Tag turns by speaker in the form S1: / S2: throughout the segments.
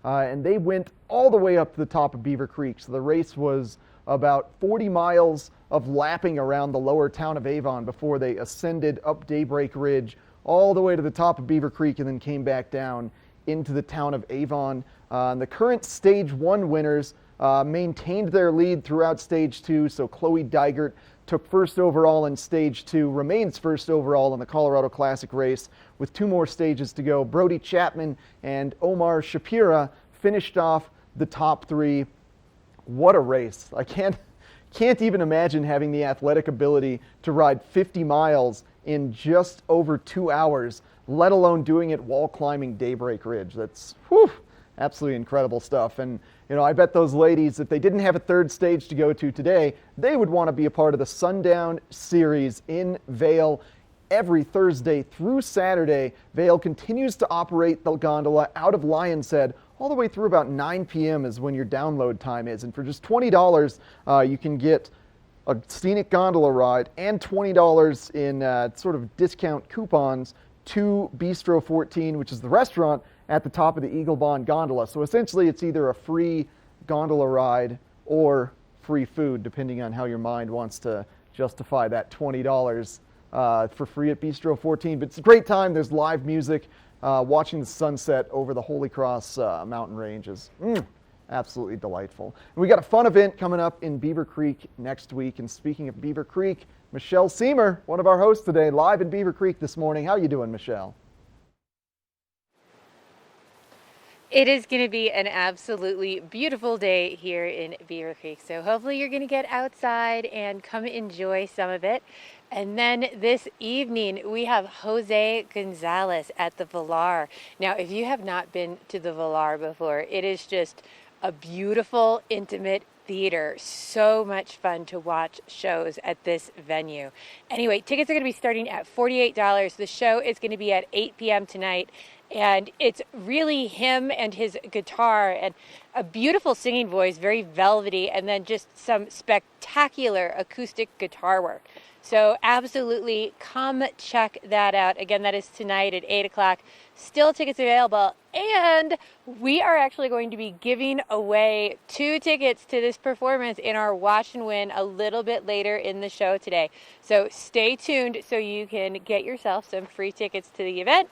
S1: and they went all the way up to the top of Beaver Creek. So the race was about 40 miles of lapping around the lower town of Avon before they ascended up Daybreak Ridge all the way to the top of Beaver Creek and then came back down into the town of Avon. The current Stage 1 winners maintained their lead throughout Stage 2, so Chloe Dygert took first overall in Stage 2, remains first overall in the Colorado Classic race with 2 more stages to go. Brody Chapman and Omar Shapira finished off the top 3. What a race. I can't even imagine having the athletic ability to ride 50 miles in just over 2 hours, let alone doing it while climbing Daybreak Ridge. That's absolutely incredible stuff. And I bet those ladies, if they didn't have a third stage to go to today, they would want to be a part of the Sundown Series in Vail every Thursday through Saturday. Vail continues to operate the gondola out of Lion's Head all the way through about 9 p.m. is when your download time is. And for just $20, you can get a scenic gondola ride and $20 in sort of discount coupons to Bistro 14, which is the restaurant at the top of the Eagle Bond gondola. So essentially it's either a free gondola ride or free food, depending on how your mind wants to justify that $20 for free at Bistro 14. But it's a great time. There's live music. Watching the sunset over the Holy Cross mountain range is absolutely delightful. And we got a fun event coming up in Beaver Creek next week. And speaking of Beaver Creek, Michelle Seamer, one of our hosts today, live in Beaver Creek this morning. How you doing, Michelle?
S2: It is going to be an absolutely beautiful day here in Beaver Creek. So hopefully you're going to get outside and come enjoy some of it. And then this evening, we have Jose Gonzalez at the Villar. Now, if you have not been to the Villar before, it is just a beautiful, intimate theater. So much fun to watch shows at this venue. Anyway, tickets are going to be starting at $48. The show is going to be at 8 p.m. tonight. And it's really him and his guitar and a beautiful singing voice, very velvety, and then just some spectacular acoustic guitar work. So absolutely come check that out. Again, that is tonight at 8 o'clock. Still tickets available. And we are actually going to be giving away 2 tickets to this performance in our Watch and Win a little bit later in the show today. So stay tuned so you can get yourself some free tickets to the event.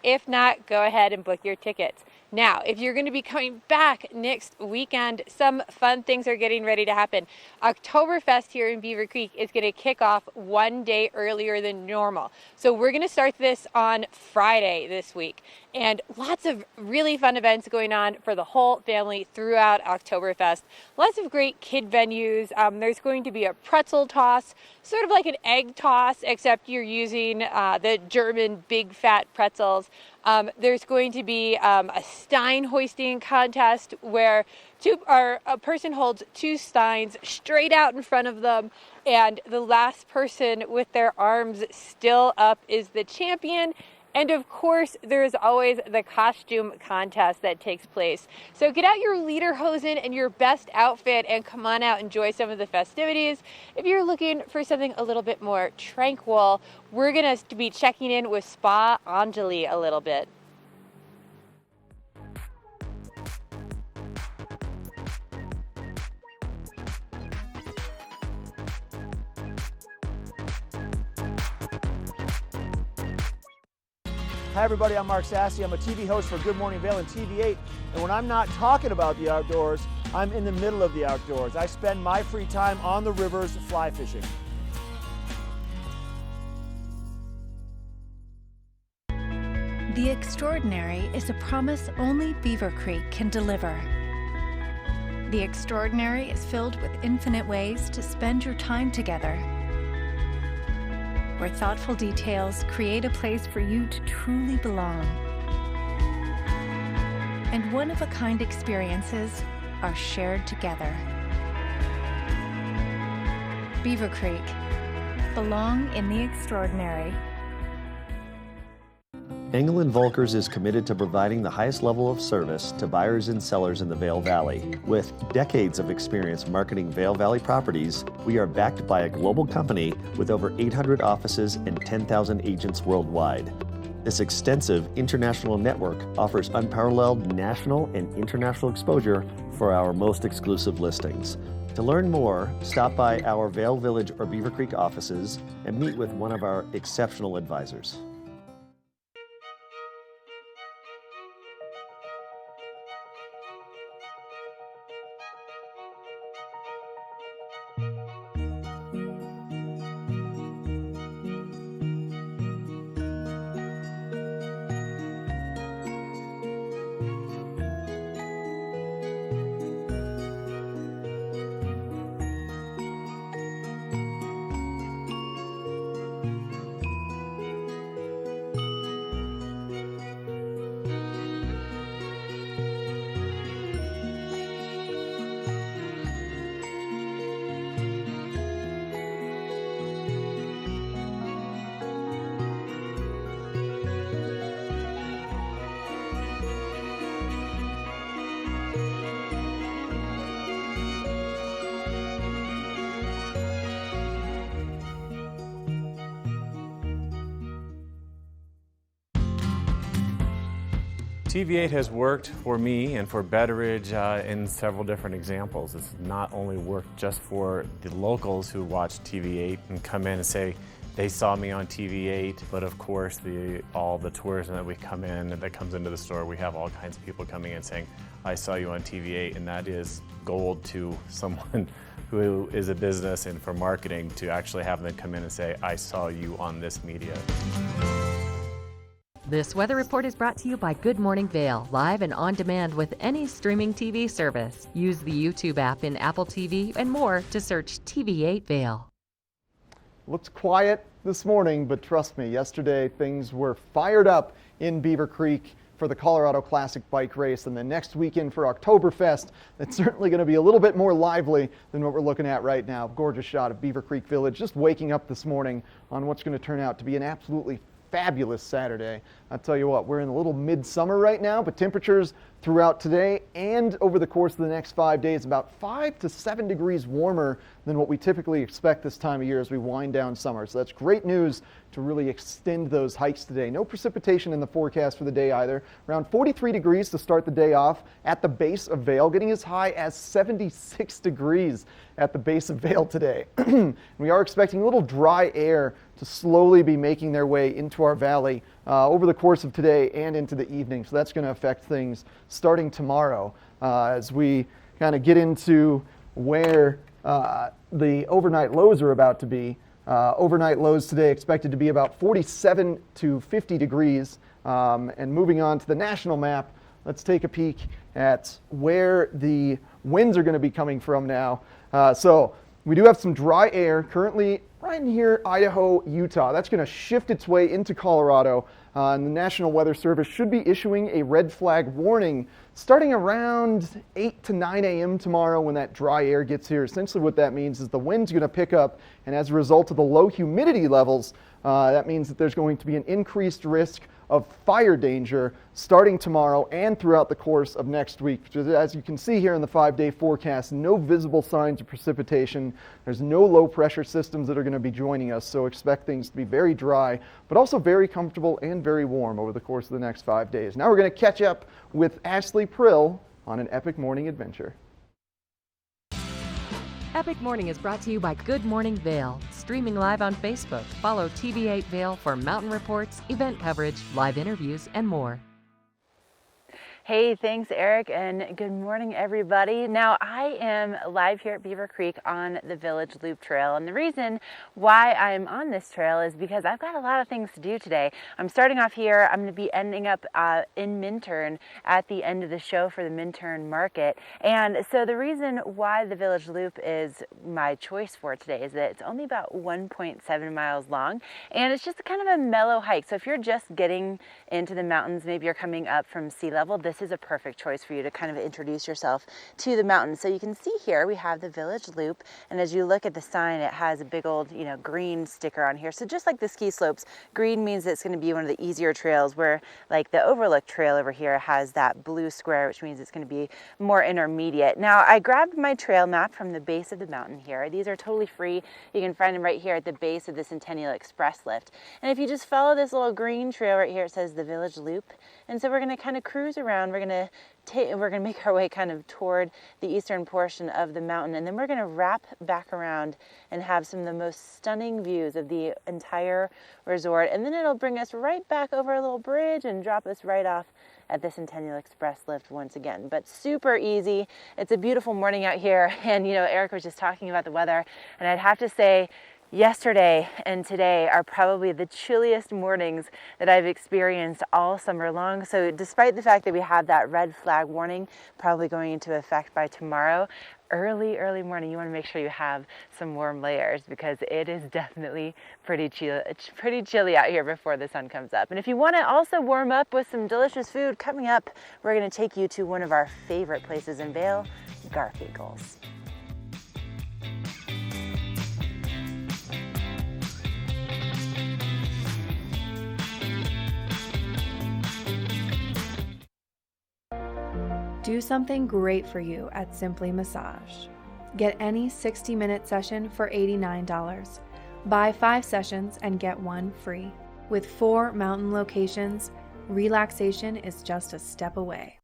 S2: If not, go ahead and book your tickets. Now, if you're going to be coming back next weekend, some fun things are getting ready to happen. Oktoberfest here in Beaver Creek is going to kick off one day earlier than normal. So we're going to start this on Friday this week. And lots of really fun events going on for the whole family throughout Oktoberfest. Lots of great kid venues. There's going to be a pretzel toss, sort of like an egg toss, except you're using the German big fat pretzels. There's going to be a Stein hoisting contest where a person holds 2 steins straight out in front of them, and the last person with their arms still up is the champion. And of course, there's always the costume contest that takes place. So get out your lederhosen and your best outfit and come on out, enjoy some of the festivities. If you're looking for something a little bit more tranquil, we're going to be checking in with Spa Angeli a little bit.
S3: Hi everybody, I'm Mark Sassy. I'm a TV host for Good Morning Vail and TV8. And when I'm not talking about the outdoors, I'm in the middle of the outdoors. I spend my free time on the rivers fly fishing.
S4: The extraordinary is a promise only Beaver Creek can deliver. The extraordinary is filled with infinite ways to spend your time together, where thoughtful details create a place for you to truly belong. And one-of-a-kind experiences are shared together. Beaver Creek. Belong in the extraordinary.
S5: Engel & Volkers is committed to providing the highest level of service to buyers and sellers in the Vail Valley. With decades of experience marketing Vail Valley properties, we are backed by a global company with over 800 offices and 10,000 agents worldwide. This extensive international network offers unparalleled national and international exposure for our most exclusive listings. To learn more, stop by our Vail Village or Beaver Creek offices and meet with one of our exceptional advisors.
S6: TV8 has worked for me and for Betteridge in several different examples. It's not only worked just for the locals who watch TV8 and come in and say they saw me on TV8, but of course all the tourism that we come in that comes into the store, we have all kinds of people coming in saying, I saw you on TV8, and that is gold to someone who is a business and for marketing to actually have them come in and say, I saw you on this media.
S7: This weather report is brought to you by Good Morning Vail, live and on demand with any streaming TV service. Use the YouTube app in Apple TV and more to search TV8 Vail.
S1: Looks quiet this morning, but trust me, yesterday things were fired up in Beaver Creek for the Colorado Classic Bike Race, and the next weekend for Oktoberfest, it's certainly going to be a little bit more lively than what we're looking at right now. Gorgeous shot of Beaver Creek Village just waking up this morning on what's going to turn out to be an absolutely fabulous Saturday. I'll tell you what, we're in a little midsummer right now, but temperatures throughout today and over the course of the next 5 days about 5 to 7 degrees warmer than what we typically expect this time of year as we wind down summer. So that's great news to really extend those hikes today. No precipitation in the forecast for the day either. Around 43 degrees to start the day off at the base of Vail, getting as high as 76 degrees at the base of Vail today. We are expecting a little dry air to slowly be making their way into our valley over the course of today and into the evening. So that's going to affect things starting tomorrow as we kind of get into where the overnight lows are about to be. Overnight lows today expected to be about 47 to 50 degrees. And moving on to the national map, let's take a peek at where the winds are going to be coming from now. So we do have some dry air currently right in here, Idaho, Utah. That's going to shift its way into Colorado. And the National Weather Service should be issuing a red flag warning starting around 8 to 9 a.m. tomorrow when that dry air gets here. Essentially what that means is the wind's going to pick up, and as a result of the low humidity levels, that means that there's going to be an increased risk of fire danger starting tomorrow and throughout the course of next week. As you can see here in the 5-day forecast, no visible signs of precipitation. There's no low pressure systems that are going to be joining us, so expect things to be very dry, but also very comfortable and very warm over the course of the next 5 days. Now we're going to catch up with Ashley Prill on an epic morning adventure.
S7: Epic Morning is brought to you by Good Morning Vail, streaming live on Facebook. Follow TV8 Vail for mountain reports, event coverage, live interviews, and more.
S8: Hey, thanks Eric, and good morning everybody. Now I am live here at Beaver Creek on the Village Loop Trail, and the reason why I'm on this trail is because I've got a lot of things to do today. I'm starting off here. I'm going to be ending up in Minturn at the end of the show for the Minturn Market, and so the reason why the Village Loop is my choice for today is that it's only about 1.7 miles long, and it's just kind of a mellow hike. So if you're just getting into the mountains, maybe you're coming up from sea level, this this is a perfect choice for you to kind of introduce yourself to the mountain. So you can see here we have the Village Loop, and as you look at the sign, it has a big old, green sticker on here. So just like the ski slopes, green means it's going to be one of the easier trails, where like the Overlook Trail over here has that blue square, which means it's going to be more intermediate. Now, I grabbed my trail map from the base of the mountain here. These are totally free. You can find them right here at the base of the Centennial Express lift. And if you just follow this little green trail right here, it says the Village Loop. And so we're going to kind of cruise around. We're going to make our way kind of toward the eastern portion of the mountain, and then we're going to wrap back around and have some of the most stunning views of the entire resort. And then it'll bring us right back over a little bridge and drop us right off at the Centennial Express lift once again. But super easy. It's a beautiful morning out here, and Eric was just talking about the weather, and I'd have to say yesterday and today are probably the chilliest mornings that I've experienced all summer long. So despite the fact that we have that red flag warning probably going into effect by tomorrow, early morning, you want to make sure you have some warm layers, because it is definitely pretty chilly out here before the sun comes up. And if you want to also warm up with some delicious food, coming up, we're going to take you to one of our favorite places in Vail, Garfinkel's.
S9: Do something great for you at Simply Massage. Get any 60-minute session for $89. Buy 5 sessions and get 1 free. With 4 mountain locations, relaxation is just a step away.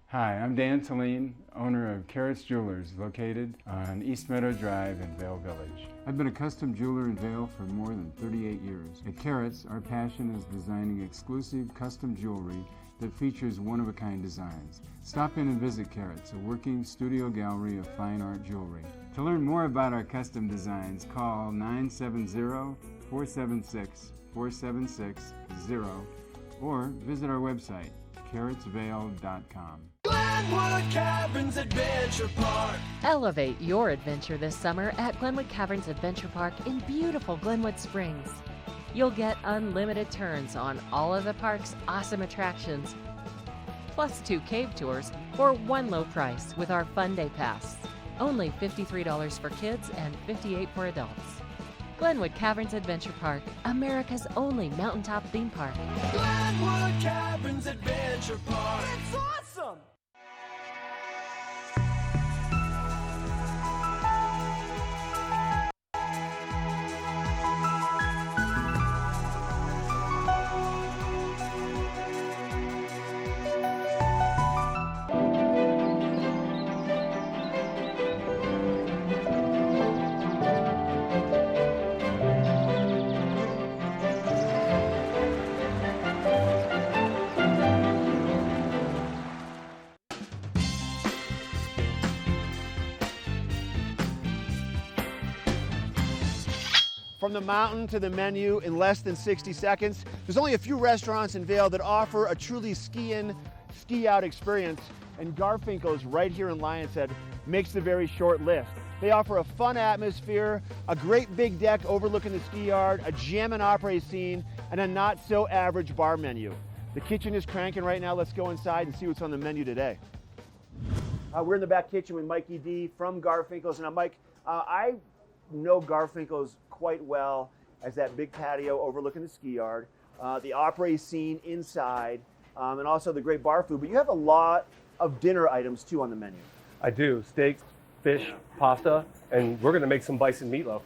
S10: Hi, I'm Dan Saline, owner of Carrots Jewelers, located on East Meadow Drive in Vail Village. I've been a custom jeweler in Vail for more than 38 years. At Carrots, our passion is designing exclusive custom jewelry that features one-of-a-kind designs. Stop in and visit Carrots, a working studio gallery of fine art jewelry. To learn more about our custom designs, call 970-476-4760 or visit our website, carrotsvale.com.
S11: Glenwood Caverns Adventure Park.
S7: Elevate your adventure this summer at Glenwood Caverns Adventure Park in beautiful Glenwood Springs. You'll get unlimited turns on all of the park's awesome attractions, plus 2 cave tours for 1 low price with our Fun Day Pass. Only $53 for kids and $58 for adults. Glenwood Caverns Adventure Park, America's only mountaintop theme park.
S11: Glenwood Caverns Adventure Park.
S3: It's awesome! From the mountain to the menu in less than 60 seconds. There's only a few restaurants in Vail that offer a truly ski-in, ski-out experience, and Garfinkel's right here in Lion's Head makes the very short list. They offer a fun atmosphere, a great big deck overlooking the ski yard, a jam and opera scene, and a not-so-average bar menu. The kitchen is cranking right now. Let's go inside and see what's on the menu today. We're in the back kitchen with Mikey D from Garfinkel's. Now, Mike, I know Garfinkel's quite well as that big patio overlooking the ski yard, the opera scene inside, and also the great bar food. But you have a lot of dinner items too on the menu.
S12: I do. Steaks, fish, pasta, and we're going to make some bison meatloaf.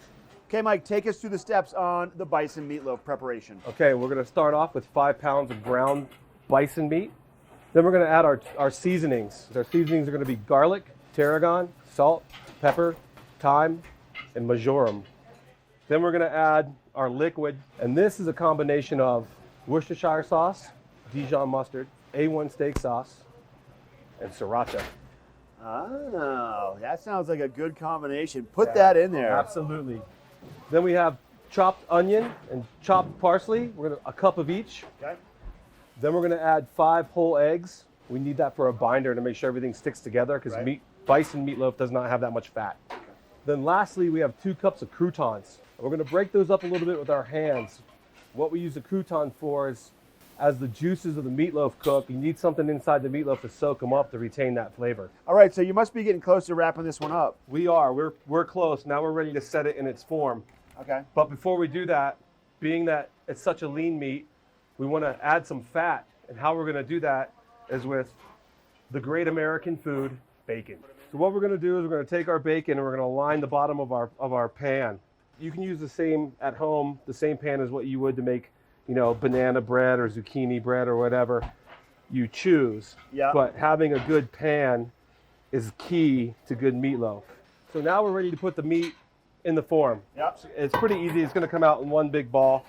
S3: Okay, Mike, take us through the steps on the bison meatloaf preparation.
S12: Okay, we're going to start off with 5 pounds of ground bison meat. Then we're going to add our seasonings. Our seasonings are going to be garlic, tarragon, salt, pepper, thyme, and marjoram. Then we're going to add our liquid, and this is a combination of Worcestershire sauce, Dijon mustard, A1 steak sauce, and sriracha.
S3: Oh, that sounds like a good combination. Put that in there.
S12: Absolutely. Then we have chopped onion and chopped parsley. We're going to a cup of each.
S3: Okay.
S12: Then we're going to add 5 whole eggs. We need that for a binder to make sure everything sticks together, because bison meatloaf does not have that much fat. Then lastly, we have 2 cups of croutons. We're going to break those up a little bit with our hands. What we use a crouton for is as the juices of the meatloaf cook, you need something inside the meatloaf to soak them up to retain that flavor.
S3: All right, so you must be getting close to wrapping this one up.
S12: We are. We're close. Now we're ready to set it in its form.
S3: Okay.
S12: But before we do that, being that it's such a lean meat, we want to add some fat. And how we're going to do that is with the great American food, bacon. So what we're going to do is we're going to take our bacon and we're going to line the bottom of our pan. You can use the same at home, the same pan as what you would to make, banana bread or zucchini bread or whatever you choose.
S3: Yeah.
S12: But having a good pan is key to good meatloaf. So now we're ready to put the meat in the form.
S3: Yep.
S12: It's pretty easy. It's going to come out in one big ball,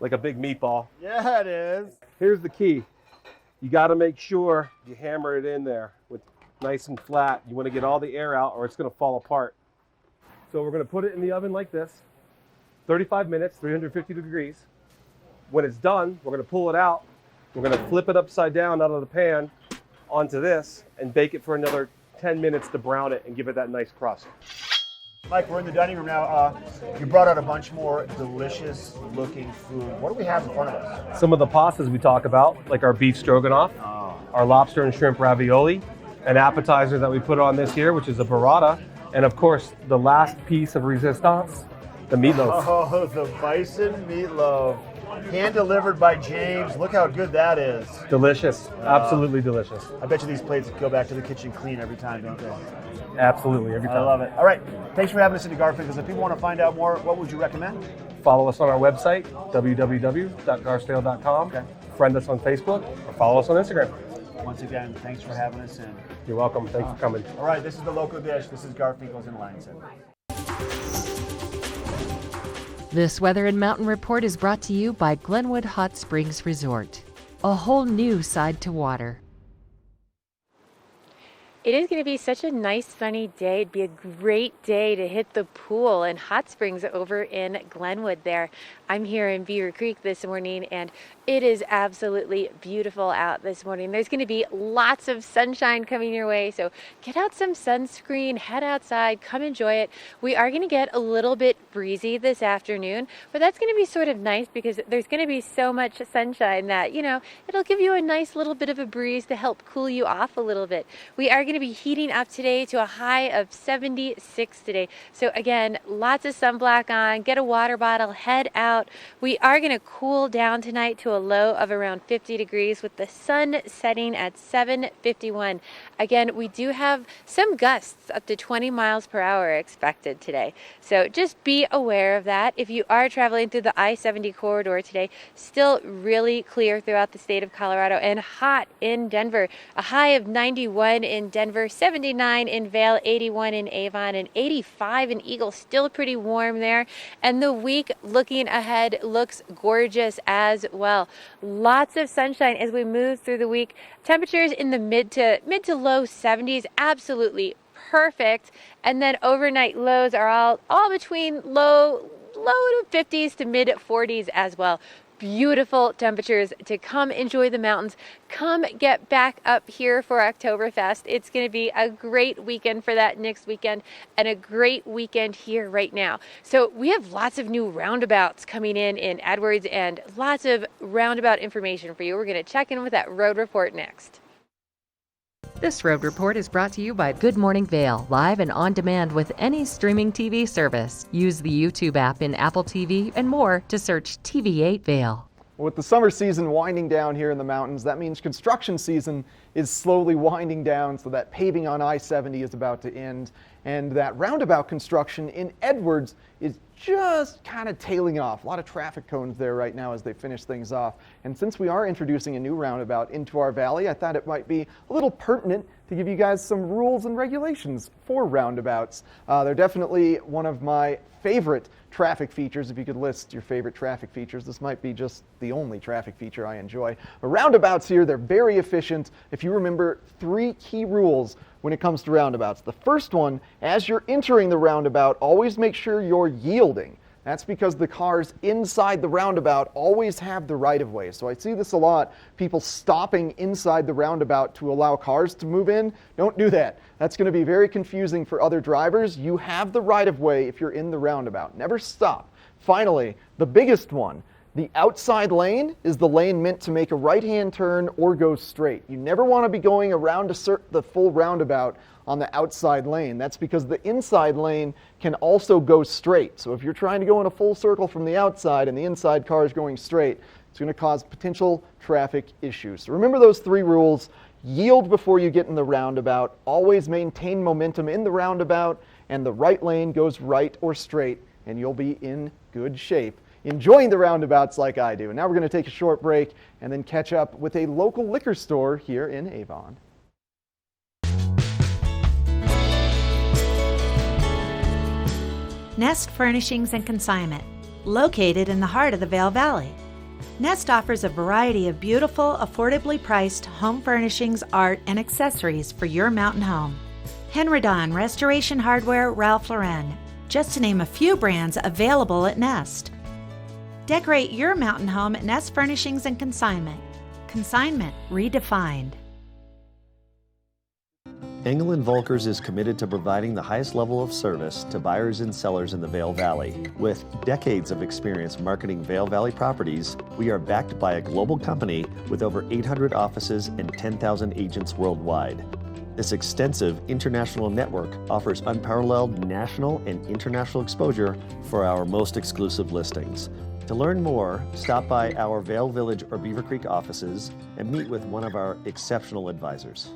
S12: like a big meatball.
S3: Yeah, it is.
S12: Here's the key. You got to make sure you hammer it in there with nice and flat. You want to get all the air out or it's going to fall apart. So we're going to put it in the oven like this, 35 minutes, 350 degrees. When it's done, we're going to pull it out. We're going to flip it upside down out of the pan onto this and bake it for another 10 minutes to brown it and give it that nice crust.
S3: Mike, we're in the dining room now. You brought out a bunch more delicious looking food. What do we have in front of us?
S12: Some of the pastas we talk about, like our beef stroganoff, our lobster and shrimp ravioli, an appetizer that we put on this here, which is a burrata, and of course, the last piece of resistance, the meatloaf.
S3: Oh, the bison meatloaf. Hand delivered by James. Look how good that is.
S12: Delicious. Absolutely delicious.
S3: I bet you these plates go back to the kitchen clean every time, don't they?
S12: Absolutely, every time.
S3: I love it. All right. Thanks for having us into Garfinkel's. If people want to find out more, what would you recommend?
S12: Follow us on our website, www.garstale.com.
S3: Okay.
S12: Friend us on Facebook or follow us on Instagram.
S3: Once again, thanks for having us in.
S12: You're welcome. Thanks for coming.
S3: All right, this is the Local Dish. This is Garfinkel's in Lansing.
S7: This Weather and Mountain Report is brought to you by Glenwood Hot Springs Resort, a whole new side to water.
S2: It is going to be such a nice sunny day. It'd be a great day to hit the pool and hot springs over in Glenwood there. I'm here in Beaver Creek this morning and it is absolutely beautiful out this morning. There's going to be lots of sunshine coming your way, so get out some sunscreen, head outside, come enjoy it. We are going to get a little bit breezy this afternoon, but that's going to be sort of nice because there's going to be so much sunshine that, it'll give you a nice little bit of a breeze to help cool you off a little bit. We are going to be heating up today to a high of 76 today. So again, lots of sunblock on, get a water bottle, head out. We are going to cool down tonight to a low of around 50 degrees with the sun setting at 7:51. Again, we do have some gusts up to 20 miles per hour expected today. So just be aware of that. If you are traveling through the I-70 corridor today, still really clear throughout the state of Colorado and hot in Denver. A high of 91 in Denver, 79 in Vail, 81 in Avon, and 85 in Eagle. Still pretty warm there. And the week looking ahead looks gorgeous as well. Lots of sunshine as we move through the week. Temperatures in the mid to low 70s, absolutely perfect. And then overnight lows are all between low to 50s to mid 40s as well. Beautiful temperatures to come enjoy the mountains. Come get back up here for Oktoberfest. It's going to be a great weekend for that next weekend and a great weekend here right now. So we have lots of new roundabouts coming in Edwards and lots of roundabout information for you. We're going to check in with that road report next.
S7: This road report is brought to you by Good Morning Vail, live and on demand with any streaming TV service. Use the YouTube app in Apple TV and more to search TV8 Vail.
S1: With the summer season winding down here in the mountains, that means construction season is slowly winding down, so that paving on I-70 is about to end, and that roundabout construction in Edwards is just kind of tailing off. A lot of traffic cones there right now as they finish things off. And since we are introducing a new roundabout into our valley, I thought it might be a little pertinent to give you guys some rules and regulations for roundabouts. They're definitely one of my favorite traffic features. If you could list your favorite traffic features, this might be just the only traffic feature I enjoy. But roundabouts here, they're very efficient. If you remember 3 key rules when it comes to roundabouts. The first one, as you're entering the roundabout, always make sure you're yielding. That's because the cars inside the roundabout always have the right of way. So I see this a lot, people stopping inside the roundabout to allow cars to move in. Don't do that. That's going to be very confusing for other drivers. You have the right of way if you're in the roundabout. Never stop. Finally, the biggest one, The outside lane is the lane meant to make a right-hand turn or go straight. You never want to be going around the full roundabout on the outside lane. That's because the inside lane can also go straight. So if you're trying to go in a full circle from the outside and the inside car is going straight, it's going to cause potential traffic issues. So remember those 3 rules. Yield before you get in the roundabout. Always maintain momentum in the roundabout, and the right lane goes right or straight, and you'll be in good shape, enjoying the roundabouts like I do. And now we're going to take a short break and then catch up with a local liquor store here in Avon.
S13: Nest Furnishings and Consignment, located in the heart of the Vail Valley. Nest offers a variety of beautiful, affordably priced home furnishings, art, and accessories for your mountain home. Henredon, Restoration Hardware, Ralph Lauren, just to name a few brands available at Nest. Decorate your mountain home at Nest Furnishings and Consignment. Consignment redefined.
S5: Engel & Volkers is committed to providing the highest level of service to buyers and sellers in the Vail Valley. With decades of experience marketing Vail Valley properties, we are backed by a global company with over 800 offices and 10,000 agents worldwide. This extensive international network offers unparalleled national and international exposure for our most exclusive listings. To learn more, stop by our Vail Village or Beaver Creek offices and meet with one of our exceptional advisors.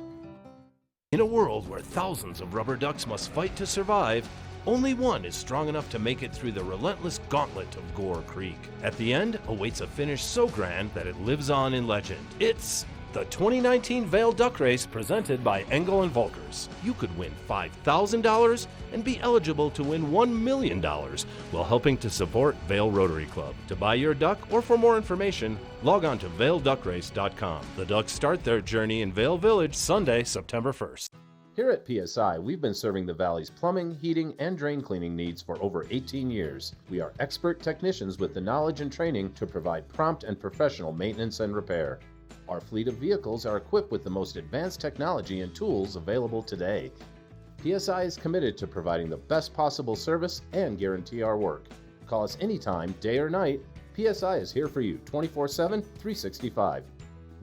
S14: In a world where thousands of rubber ducks must fight to survive, only one is strong enough to make it through the relentless gauntlet of Gore Creek. At the end awaits a finish so grand that it lives on in legend. It's the 2019 Vail Duck Race presented by Engel & Volkers. You could win $5,000 and be eligible to win $1 million while helping to support Vail Rotary Club. To buy your duck or for more information, log on to vailduckrace.com. The ducks start their journey in Vail Village Sunday, September 1st.
S15: Here at PSI, we've been serving the Valley's plumbing, heating, and drain cleaning needs for over 18 years. We are expert technicians with the knowledge and training to provide prompt and professional maintenance and repair. Our fleet of vehicles are equipped with the most advanced technology and tools available today. PSI is committed to providing the best possible service and guarantee our work. Call us anytime, day or night. PSI is here for you 24/7, 365.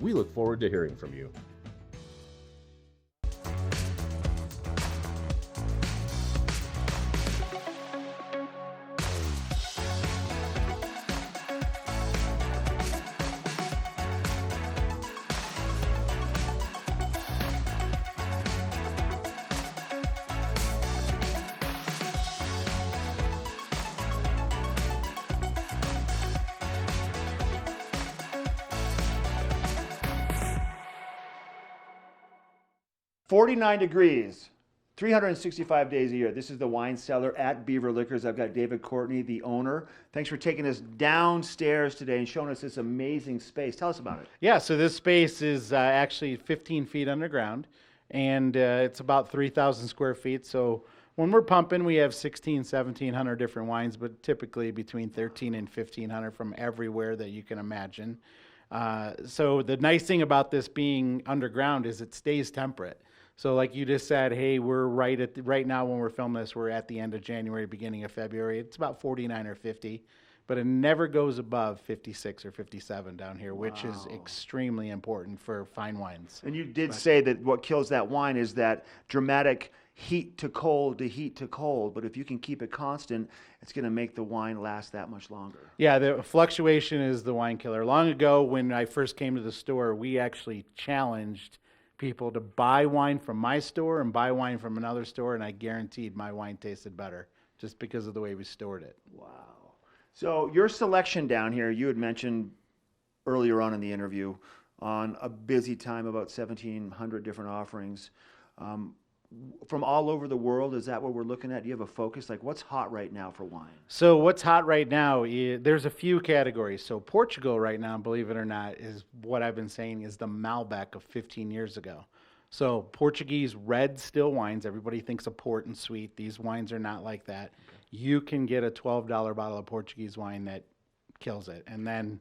S15: We look forward to hearing from you.
S3: "49 degrees, 365 days a year." This is the wine cellar at Beaver Liquors. I've got David Courtney, the owner. Thanks for taking us downstairs today and showing us this amazing space. Tell us about it.
S16: Yeah, so this space is actually 15 feet underground, and it's about 3,000 square feet. So when we're pumping, we have 1,700 different wines, but typically between 1,300 and 1,500 from everywhere that you can imagine. So the nice thing about this being underground is it stays temperate. So like you just said, hey, we're right now when we're filming this, we're at the end of January, beginning of February. It's about 49 or 50, but it never goes above 56 or 57 down here, which is extremely important for fine wines.
S3: And you did say that what kills that wine is that dramatic heat to cold to heat to cold, but if you can keep it constant, it's going to make the wine last that much longer.
S16: Yeah, the fluctuation is the wine killer. Long ago, when I first came to the store, we actually challenged people to buy wine from my store and buy wine from another store, and I guaranteed my wine tasted better just because of the way we stored it.
S3: Wow. So your selection down here, you had mentioned earlier on in the interview, on a busy time, about 1,700 different offerings. From all over the world, is that what we're looking at? Do you have a focus? Like, what's hot right now for wine?
S16: So what's hot right now, there's a few categories. So Portugal right now, believe it or not, is what I've been saying is the Malbec of 15 years ago. So Portuguese red still wines, everybody thinks of port and sweet. These wines are not like that. Okay. You can get a $12 bottle of Portuguese wine that kills it. And then,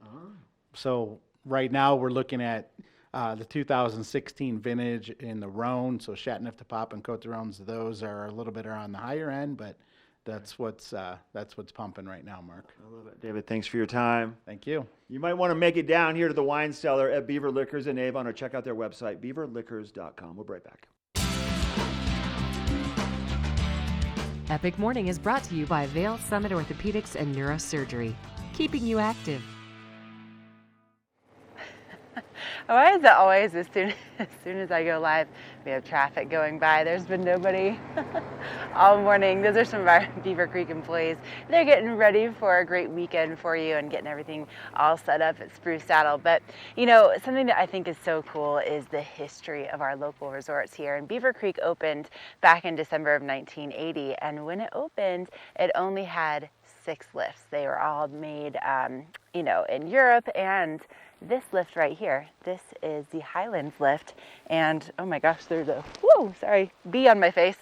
S16: so right now we're looking at the 2016 vintage in the Rhone, so Chateauneuf-du-Pape and Côtes-du-Rhône, those are a little bit on the higher end, but that's what's pumping right now, Mark.
S3: I love it. David, thanks for your time.
S16: Thank you.
S3: You might want to make it down here to the wine cellar at Beaver Liquors in Avon, or check out their website, beaverliquors.com. We'll be right back.
S7: Epic Morning is brought to you by Vail Summit Orthopedics and Neurosurgery, keeping you active.
S8: Why is it always as soon as I go live, we have traffic going by? There's been nobody all morning. Those are some of our Beaver Creek employees. They're getting ready for a great weekend for you and getting everything all set up at Spruce Saddle. But, you know, something that I think is so cool is the history of our local resorts here. And Beaver Creek opened back in December of 1980. And when it opened, it only had 6 lifts. They were all made, you know, in Europe. And this lift right here, this is the Highlands lift, and oh my gosh, there's a, whoa, sorry, bee on my face.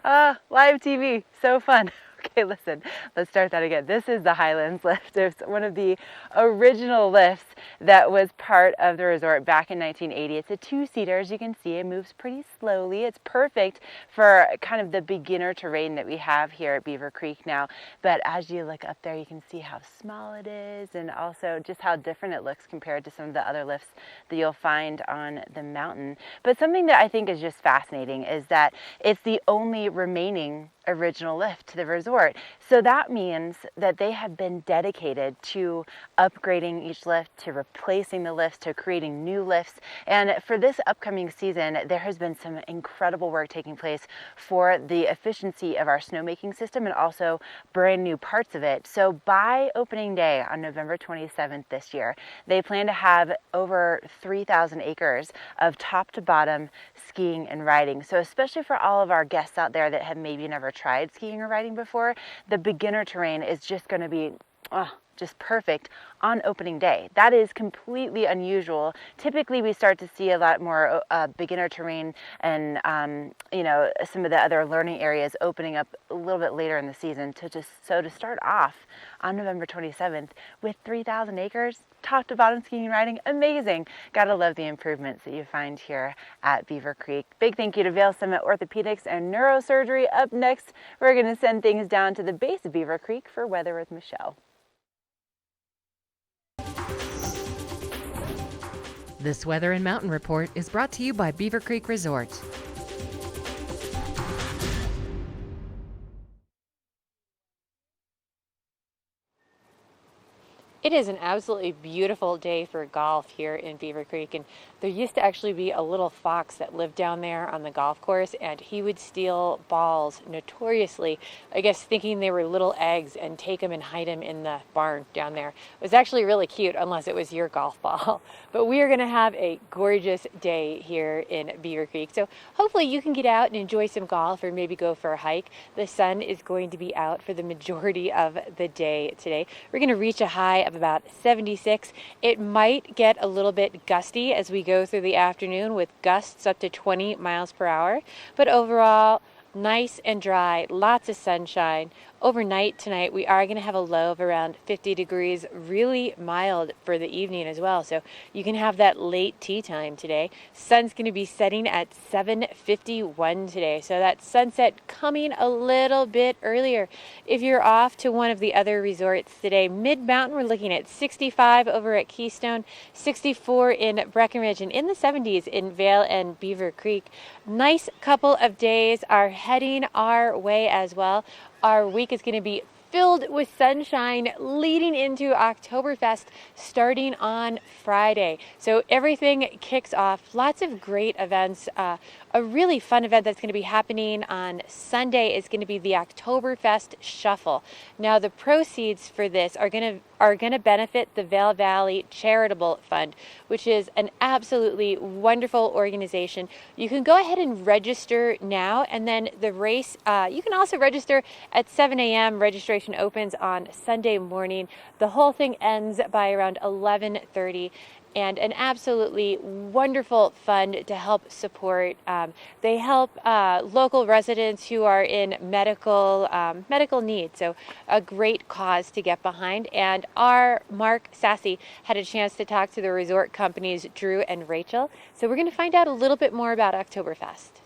S8: Live TV, so fun. Okay, listen, let's start that again. This is the Highlands lift. It's one of the original lifts that was part of the resort back in 1980. It's a 2-seater, as you can see. It moves pretty slowly. It's perfect for kind of the beginner terrain that we have here at Beaver Creek now. But as you look up there, you can see how small it is and also just how different it looks compared to some of the other lifts that you'll find on the mountain. But something that I think is just fascinating is that it's the only remaining original lift to the resort. So that means that they have been dedicated to upgrading each lift, to replacing the lifts, to creating new lifts. And for this upcoming season, there has been some incredible work taking place for the efficiency of our snowmaking system and also brand new parts of it. So by opening day on November 27th this year, they plan to have over 3,000 acres of top to bottom skiing and riding. So especially for all of our guests out there that have maybe never tried skiing or riding before, the beginner terrain is just going to be just perfect on opening day. That is completely unusual. Typically we start to see a lot more beginner terrain and you know, some of the other learning areas opening up a little bit later in the season. To start off on November 27th with 3,000 acres, top to bottom skiing and riding, amazing. Gotta love the improvements that you find here at Beaver Creek. Big thank you to Vail Summit Orthopedics and Neurosurgery. Up next, we're gonna send things down to the base of Beaver Creek for weather with Michelle.
S7: This Weather and Mountain Report is brought to you by Beaver Creek Resort.
S2: It is an absolutely beautiful day for golf here in Beaver Creek, and there used to actually be a little fox that lived down there on the golf course, and he would steal balls notoriously, I guess thinking they were little eggs, and take them and hide them in the barn down there. It was actually really cute, unless it was your golf ball. But we are going to have a gorgeous day here in Beaver Creek, so hopefully you can get out and enjoy some golf or maybe go for a hike. The sun is going to be out for the majority of the day today. We're going to reach a high of about 76. It might get a little bit gusty as we go through the afternoon with gusts up to 20 miles per hour, but overall nice and dry, lots of sunshine. Overnight tonight, we are going to have a low of around 50 degrees, really mild for the evening as well. So you can have that late tea time today. Sun's going to be setting at 7:51 today. So that sunset coming a little bit earlier. If you're off to one of the other resorts today, Mid-Mountain, we're looking at 65 over at Keystone, 64 in Breckenridge, and in the 70s in Vail and Beaver Creek. Nice couple of days are heading our way as well. Our week is going to be filled with sunshine leading into Oktoberfest starting on Friday. So everything kicks off. Lots of great events. A really fun event that's going to be happening on Sunday is going to be the Oktoberfest Shuffle. Now the proceeds for this are going to benefit the Vail Valley Charitable Fund, which is an absolutely wonderful organization. You can go ahead and register now, and then the race, you can also register at 7 a.m. Registration opens on Sunday morning. The whole thing ends by around 11:30. And an absolutely wonderful fund to help support. They help local residents who are in medical need. So a great cause to get behind. And our Mark Sassy had a chance to talk to the resort companies, Drew and Rachel. So we're going to find out a little bit more about Oktoberfest.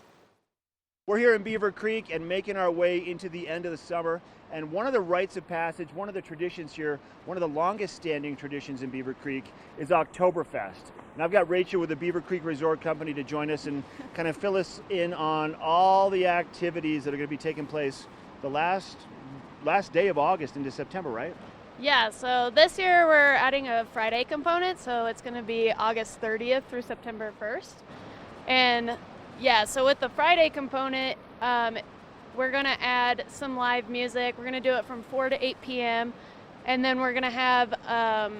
S3: We're here in Beaver Creek and making our way into the end of the summer. And one of the rites of passage, one of the traditions here, one of the longest standing traditions in Beaver Creek is Oktoberfest. And I've got Rachel with the Beaver Creek Resort Company to join us and kind of fill us in on all the activities that are going to be taking place the last day of August into September, right?
S17: Yeah, so this year we're adding a Friday component, so it's going to be August 30th through September 1st. And yeah, so with the Friday component, we're going to add some live music. We're going to do it from 4 to 8 p.m. And then we're going to have a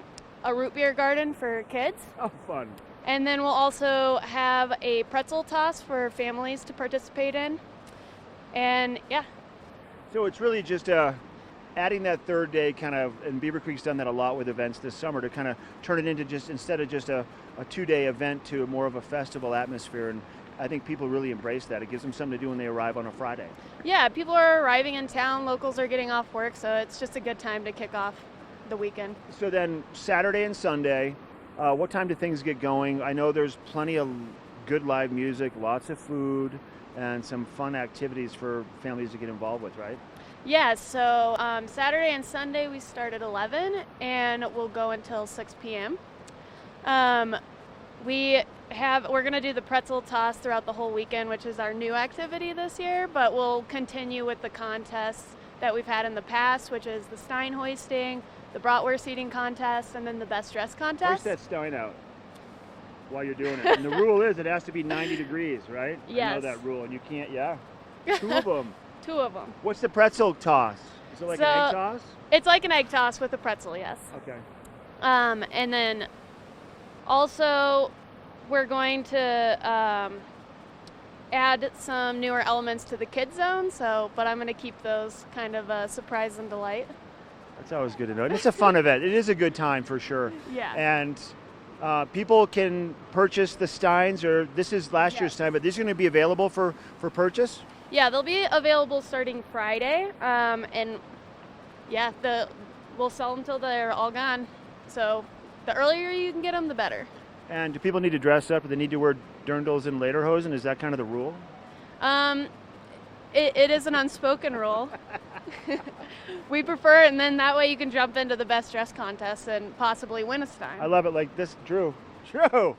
S17: root beer garden for kids.
S3: Oh, fun.
S17: And then we'll also have a pretzel toss for families to participate in. And yeah.
S3: So it's really just adding that third day kind of, and Beaver Creek's done that a lot with events this summer, to kind of turn it into just, instead of just a 2-day event, to more of a festival atmosphere. And I think people really embrace that. It gives them something to do when they arrive on a Friday.
S17: Yeah, people are arriving in town, locals are getting off work, so it's just a good time to kick off the weekend.
S3: So then Saturday and Sunday, what time do things get going? I know there's plenty of good live music, lots of food, and some fun activities for families to get involved with, right?
S17: Yeah, so Saturday and Sunday we start at 11 and we'll go until 6 p.m. We're going to do the pretzel toss throughout the whole weekend, which is our new activity this year, but we'll continue with the contests that we've had in the past, which is the Stein hoisting, the bratwurst eating contest, and then the best dress contest.
S3: Hoist that Stein out while you're doing it. And the rule is it has to be 90 degrees, right?
S17: Yes.
S3: I know that rule, and you can't, yeah. 2 of them.
S17: 2 of them.
S3: What's the pretzel toss? Is it like an egg toss?
S17: It's like an egg toss with a pretzel, yes.
S3: Okay.
S17: And then also we're going to add some newer elements to the kids zone, but I'm going to keep those kind of a surprise and delight.
S3: That's always good to know. It's a fun event. It is a good time for sure.
S17: Yeah.
S3: And people can purchase the Steins, or this is last year's Stein, but these are going to be available for purchase?
S17: Yeah, they'll be available starting Friday, and yeah, we'll sell them till they're all gone. So the earlier you can get them, the better.
S3: And do people need to dress up, or they need to wear dirndls and lederhosen? Is that kind of the rule?
S17: It is an unspoken rule. We prefer it, and then that way you can jump into the best dress contest and possibly win a Stein.
S3: I love it. Like this, Drew.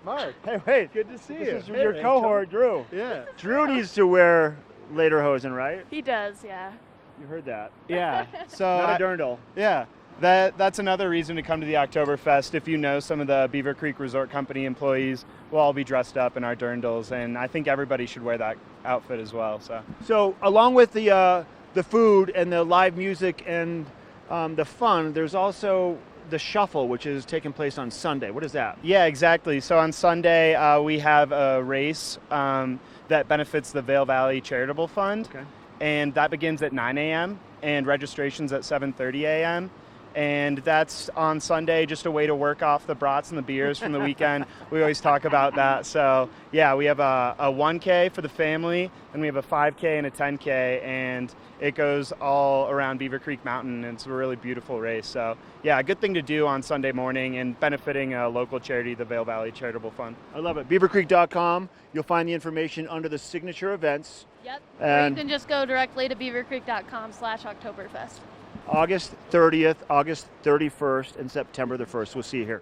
S12: Mark.
S3: Hey, wait.
S12: Good to see you.
S3: This is your cohort, Drew.
S12: Yeah.
S3: Drew needs to wear lederhosen, right?
S17: He does, yeah.
S3: You heard that.
S18: Yeah. So
S3: Not a dirndl.
S18: Yeah. That's another reason to come to the Oktoberfest. If you know some of the Beaver Creek Resort Company employees, we'll all be dressed up in our dirndls, and I think everybody should wear that outfit as well.
S3: So along with the food and the live music and the fun, there's also the shuffle, which is taking place on Sunday. What is that?
S18: Yeah, exactly. So on Sunday, we have a race that benefits the Vail Valley Charitable Fund.
S3: Okay.
S18: And that begins at 9 a.m. and registration's at 7:30 a.m. And that's on Sunday, just a way to work off the brats and the beers from the weekend. We always talk about that. So yeah, we have a 1K for the family, and we have a 5K and a 10K, and it goes all around Beaver Creek Mountain, and it's a really beautiful race. So yeah, a good thing to do on Sunday morning and benefiting a local charity, the Vail Valley Charitable Fund.
S3: I love it. beavercreek.com. You'll find the information under the signature events.
S17: Yep.
S3: And
S17: or you can just go directly to beavercreek.com/Oktoberfest.
S3: August 30th, August 31st, and September the 1st. We'll see you here.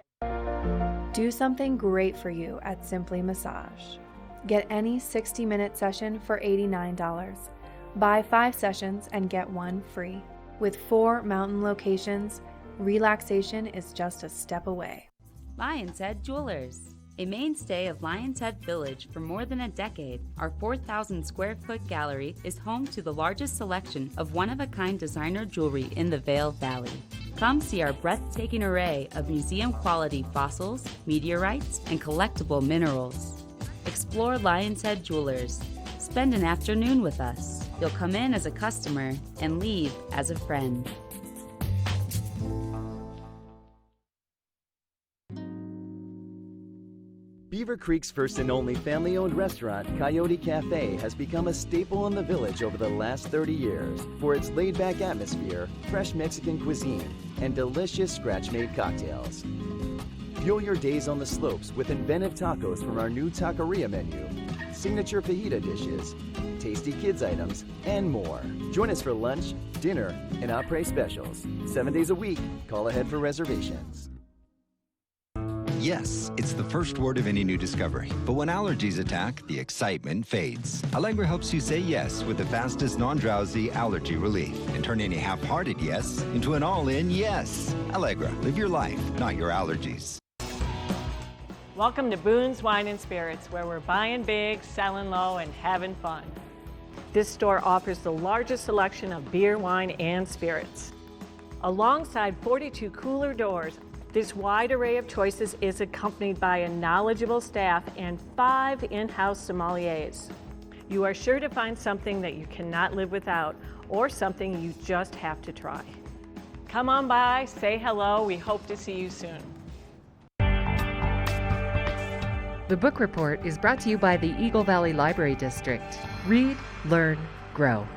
S9: Do something great for you at Simply Massage. Get any 60-minute session for $89. Buy 5 sessions and get 1 free. With 4 mountain locations, relaxation is just a step away.
S19: Lion's Head Jewelers. A mainstay of Lion's Head Village for more than a decade, our 4,000 square foot gallery is home to the largest selection of one-of-a-kind designer jewelry in the Vail Valley. Come see our breathtaking array of museum-quality fossils, meteorites, and collectible minerals. Explore Lion's Head Jewelers. Spend an afternoon with us. You'll come in as a customer and leave as a friend.
S20: Beaver Creek's first and only family-owned restaurant, Coyote Cafe, has become a staple in the village over the last 30 years for its laid-back atmosphere, fresh Mexican cuisine, and delicious scratch-made cocktails. Fuel your days on the slopes with inventive tacos from our new taqueria menu. signature fajita dishes, tasty kids items, and more. Join us for lunch, dinner, and après specials. 7 days a week. Call ahead for reservations.
S21: Yes, it's the first word of any new discovery. But when allergies attack, the excitement fades. Allegra helps you say yes with the fastest non-drowsy allergy relief and turn any half-hearted yes into an all-in yes. Allegra, live your life, not your allergies.
S22: Welcome to Boone's Wine and Spirits, where we're buying big, selling low, and having fun. This store offers the largest selection of beer, wine, and spirits. Alongside 42 cooler doors, this wide array of choices is accompanied by a knowledgeable staff and 5 in-house sommeliers. You are sure to find something that you cannot live without, or something you just have to try. Come on by, say hello, we hope to see you soon.
S7: The Book Report is brought to you by the Eagle Valley Library District. Read, learn, grow.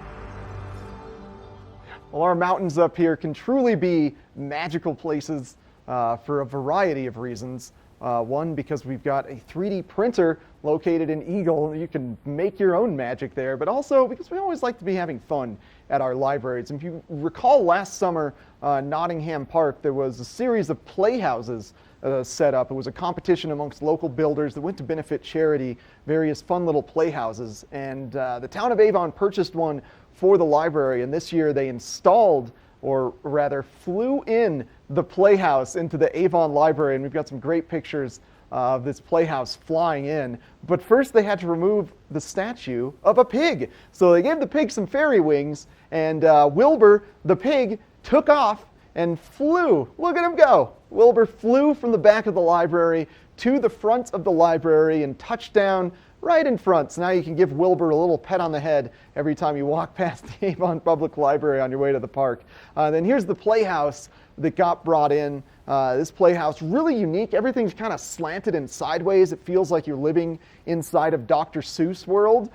S1: Well, our mountains up here can truly be magical places for a variety of reasons. One, because we've got a 3D printer located in Eagle. You can make your own magic there, but also because we always like to be having fun at our libraries. And if you recall last summer, Nottingham Park, there was a series of playhouses set up. It was a competition amongst local builders that went to benefit charity, various fun little playhouses. And the town of Avon purchased one for the library, and this year they installed, or rather flew in, the playhouse into the Avon Library, and we've got some great pictures of this playhouse flying in. But first they had to remove the statue of a pig. So they gave the pig some fairy wings, and Wilbur, the pig, took off and flew. Look at him go. Wilbur flew from the back of the library to the front of the library and touched down right in front. So now you can give Wilbur a little pet on the head every time you walk past the Avon Public Library on your way to the park. Then here's the playhouse that got brought in. This playhouse, really unique. Everything's kind of slanted and sideways. It feels like you're living inside of Dr. Seuss world,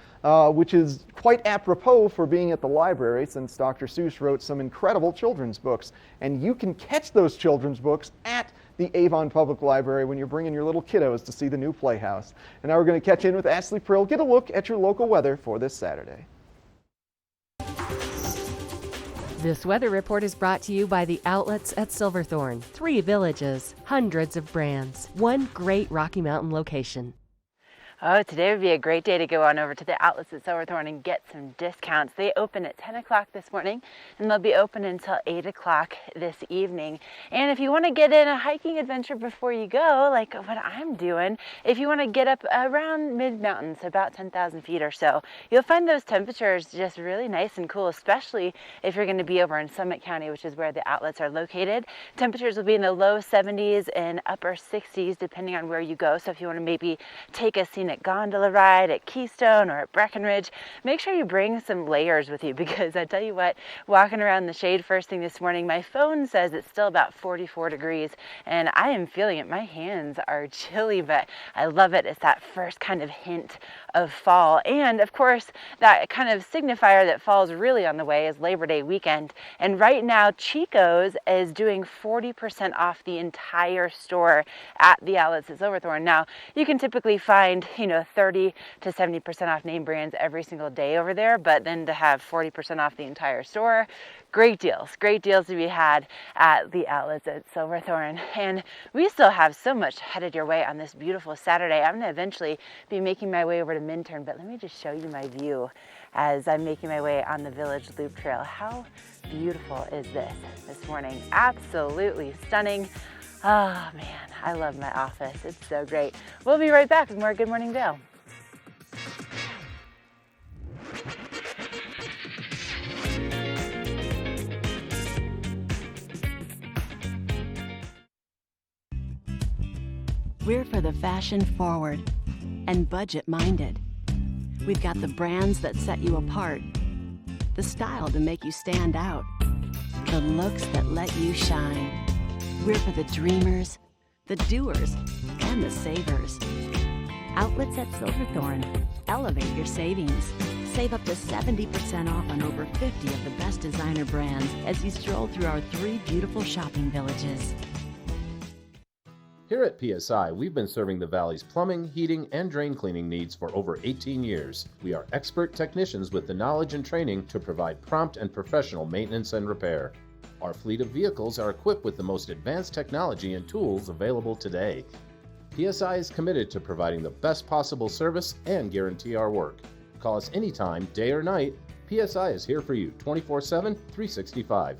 S1: which is quite apropos for being at the library, since Dr. Seuss wrote some incredible children's books. And you can catch those children's books at the Avon Public Library when you're bringing your little kiddos to see the new playhouse. And now we're going to catch in with Ashley Prill, get a look at your local weather for this Saturday.
S7: This weather report is brought to you by the outlets at Silverthorne. 3 villages, hundreds of brands, one great Rocky Mountain location.
S8: Oh, today would be a great day to go on over to the outlets at Silverthorne and get some discounts. They open at 10 o'clock this morning, and they'll be open until 8 o'clock this evening. And if you want to get in a hiking adventure before you go, like what I'm doing, if you want to get up around mid-mountains, about 10,000 feet or so, you'll find those temperatures just really nice and cool, especially if you're going to be over in Summit County, which is where the outlets are located. Temperatures will be in the low 70s and upper 60s, depending on where you go. So if you want to maybe take a scenic gondola ride at Keystone or at Breckenridge, make sure you bring some layers with you, because I tell you what, walking around the shade first thing this morning, my phone says it's still about 44 degrees and I am feeling it. My hands are chilly, but I love it. It's that first kind of hint of fall. And of course, that kind of signifier that fall's really on the way is Labor Day weekend. And right now, Chico's is doing 40% off the entire store at the outlets at Silverthorne. Now, you can typically find, 30 to 70% off name brands every single day over there, but then to have 40% off the entire store, great deals to be had at the outlets at Silverthorne. And we still have so much headed your way on this beautiful Saturday. I'm gonna eventually be making my way over to Minturn, but let me just show you my view as I'm making my way on the Village Loop Trail. How beautiful is this morning? Absolutely stunning. Oh man, I love my office. It's so great. We'll be right back with more Good Morning Vail.
S23: We're for the fashion forward and budget minded. We've got the brands that set you apart, the style to make you stand out, the looks that let you shine. We're for the dreamers, the doers, and the savers. Outlets at Silverthorne. Elevate your savings. Save up to 70% off on over 50 of the best designer brands as you stroll through our 3 beautiful shopping villages.
S15: Here at PSI, we've been serving the Valley's plumbing, heating, and drain cleaning needs for over 18 years. We are expert technicians with the knowledge and training to provide prompt and professional maintenance and repair. Our fleet of vehicles are equipped with the most advanced technology and tools available today. PSI is committed to providing the best possible service and guarantee our work. Call us anytime, day or night. PSI is here for you 24/7, 365.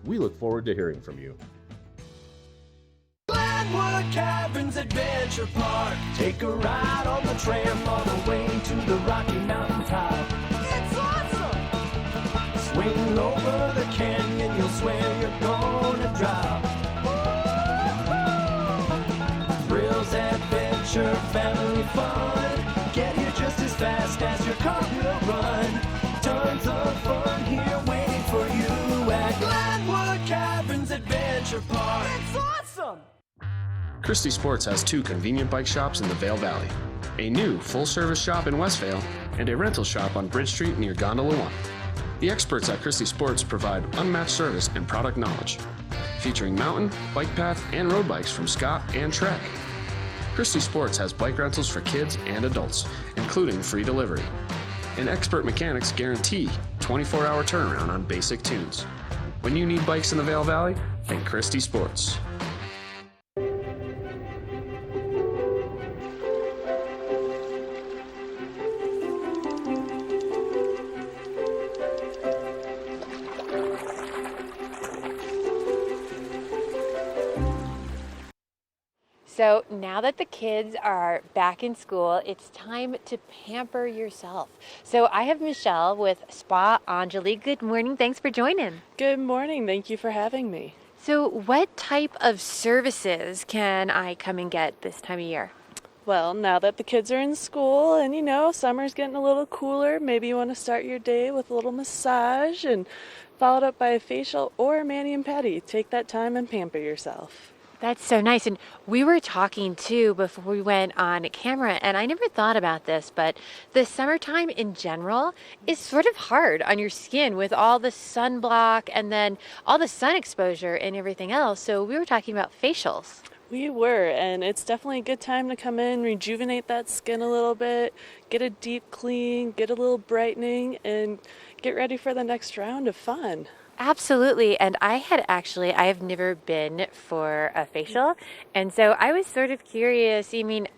S15: We look forward to hearing from you.
S11: Glenwood Caverns Adventure Park. Take a ride on the tram all the way to the Rocky Mountain top. It's awesome! Swing over the canyon, you'll swear you're gonna drop. Thrills, adventure, family fun. Get here just as fast as your car will run. Tons of fun here waiting for you at Glenwood Caverns Adventure Park. It's awesome!
S4: Christie Sports has 2 convenient bike shops in the Vail Valley, a new full-service shop in Westvale, and a rental shop on Bridge Street near Gondola 1. The experts at Christie Sports provide unmatched service and product knowledge, featuring mountain, bike path, and road bikes from Scott and Trek. Christie Sports has bike rentals for kids and adults, including free delivery. And expert mechanics guarantee 24-hour turnaround on basic tunes. When you need bikes in the Vail Valley, think Christie Sports.
S2: So now that the kids are back in school, it's time to pamper yourself. So I have Michelle with Spa Anjali. Good morning. Thanks for joining.
S6: Good morning. Thank you for having me.
S2: So what type of services can I come and get this time of year?
S6: Well, now that the kids are in school and, summer's getting a little cooler, maybe you want to start your day with a little massage and followed up by a facial or a mani and pedi. Take that time and pamper yourself.
S2: That's so nice. And we were talking too before we went on camera, and I never thought about this, but the summertime in general is sort of hard on your skin with all the sunblock and then all the sun exposure and everything else. So we were talking about facials.
S6: We were, and it's definitely a good time to come in, rejuvenate that skin a little bit, get a deep clean, get a little brightening, and get ready for the next round of fun.
S2: Absolutely. And I have never been for a facial. And so I was sort of curious. I mean,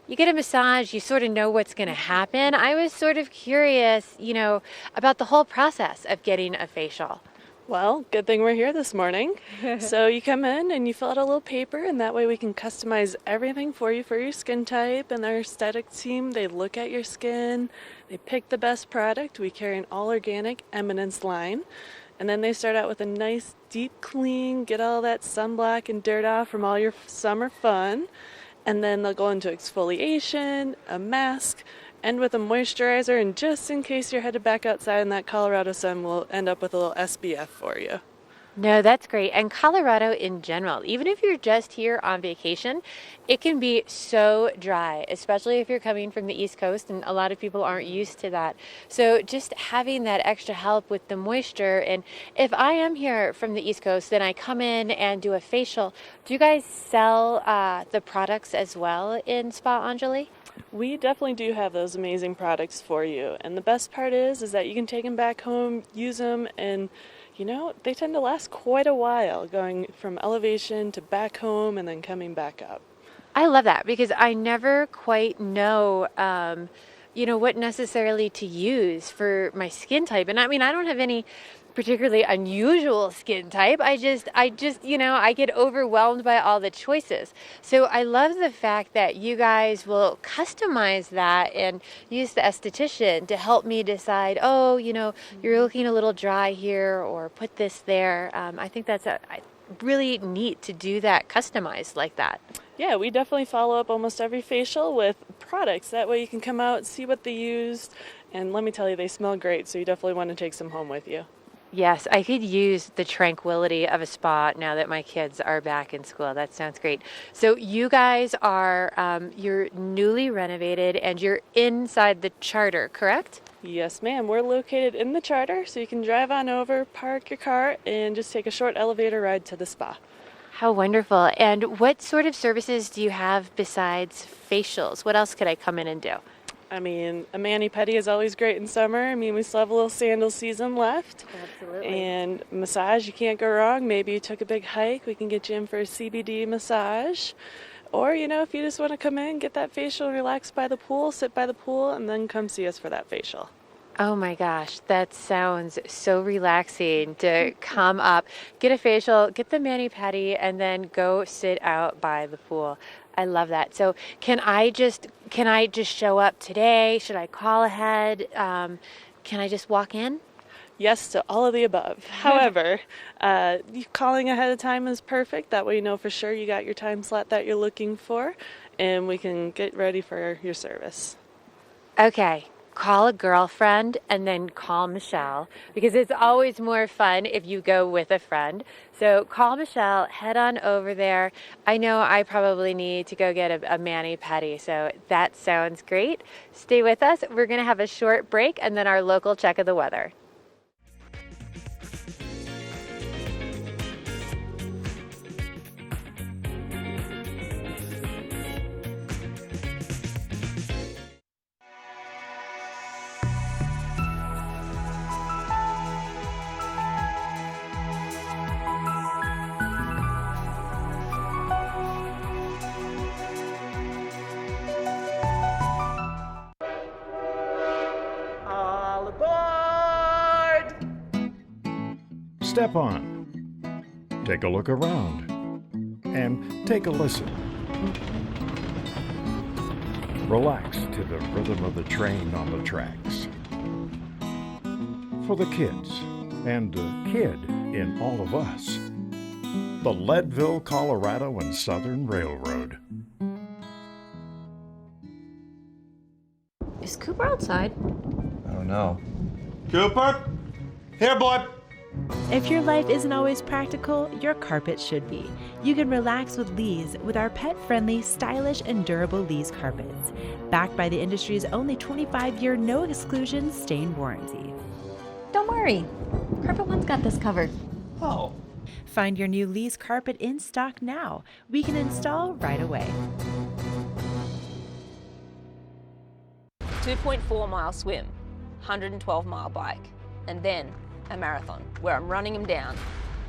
S2: you get a massage, you sort of know what's going to happen. I was sort of curious, about the whole process of getting a facial.
S6: Well, good thing we're here this morning. So you come in and you fill out a little paper, and that way we can customize everything for you for your skin type. And our aesthetic team, they look at your skin, they pick the best product. We carry an all organic Eminence line. And then they start out with a nice deep clean, get all that sunblock and dirt off from all your summer fun. And then they'll go into exfoliation, a mask, end with a moisturizer. And just in case you're headed back outside in that Colorado sun, we'll end up with a little SPF for you.
S2: No, that's great. And Colorado in general, even if you're just here on vacation, it can be so dry, especially if you're coming from the East Coast, and a lot of people aren't used to that. So just having that extra help with the moisture. And if I am here from the East Coast, then I come in and do a facial. Do you guys sell the products as well in Spa Anjali?
S6: We definitely do have those amazing products for you. And the best part is that you can take them back home, use them, and they tend to last quite a while, going from elevation to back home and then coming back up.
S2: I love that because I never quite know, what necessarily to use for my skin type. And I mean, I don't have any particularly unusual skin type. I just, I get overwhelmed by all the choices. So I love the fact that you guys will customize that and use the esthetician to help me decide, you're looking a little dry here, or put this there. I think that's really neat to do that customized like that.
S6: Yeah, we definitely follow up almost every facial with products. That way you can come out, see what they used, and let me tell you, they smell great, so you definitely want to take some home with you.
S2: Yes, I could use the tranquility of a spa now that my kids are back in school. That sounds great. So you guys are, you're newly renovated and you're inside the charter, correct?
S6: Yes, ma'am. We're located in the charter, so you can drive on over, park your car, and just take a short elevator ride to the spa.
S2: How wonderful. And what sort of services do you have besides facials? What else could I come in and do?
S6: I mean, a mani-pedi is always great in summer. I mean, we still have a little sandal season left.
S2: Absolutely.
S6: And massage, you can't go wrong. Maybe you took a big hike, we can get you in for a CBD massage. Or, you know, if you just want to come in, get that facial, relax by the pool, sit by the pool, and then come see us for that facial.
S2: Oh my gosh, that sounds so relaxing to come up, get a facial, get the mani-pedi, and then go sit out by the pool. I love that. So can I just show up today? Should I call ahead? Can I just walk in?
S6: Yes to all of the above. However, calling ahead of time is perfect. That way you know for sure you got your time slot that you're looking for, and we can get ready for your service.
S2: Okay. Call a girlfriend and then call Michelle, because it's always more fun if you go with a friend. So call Michelle, head on over there. I know I probably need to go get a mani-pedi, so that sounds great. Stay with us. We're going to have a short break and then our local check of the weather.
S5: Step on, take a look around, and take a listen. Relax to the rhythm of the train on the tracks. For the kids, and the kid in all of us, the Leadville, Colorado and Southern Railroad.
S10: Is Cooper outside?
S13: I don't know. Cooper? Here, boy!
S24: If your life isn't always practical, your carpet should be. You can relax with Lee's with our pet-friendly, stylish, and durable Lee's carpets. Backed by the industry's only 25-year no-exclusion stain warranty.
S10: Don't worry. Carpet One's got this covered.
S13: Oh.
S24: Find your new Lee's carpet in stock now. We can install right away.
S25: 2.4-mile swim, 112-mile bike, and then a marathon where I'm running them down.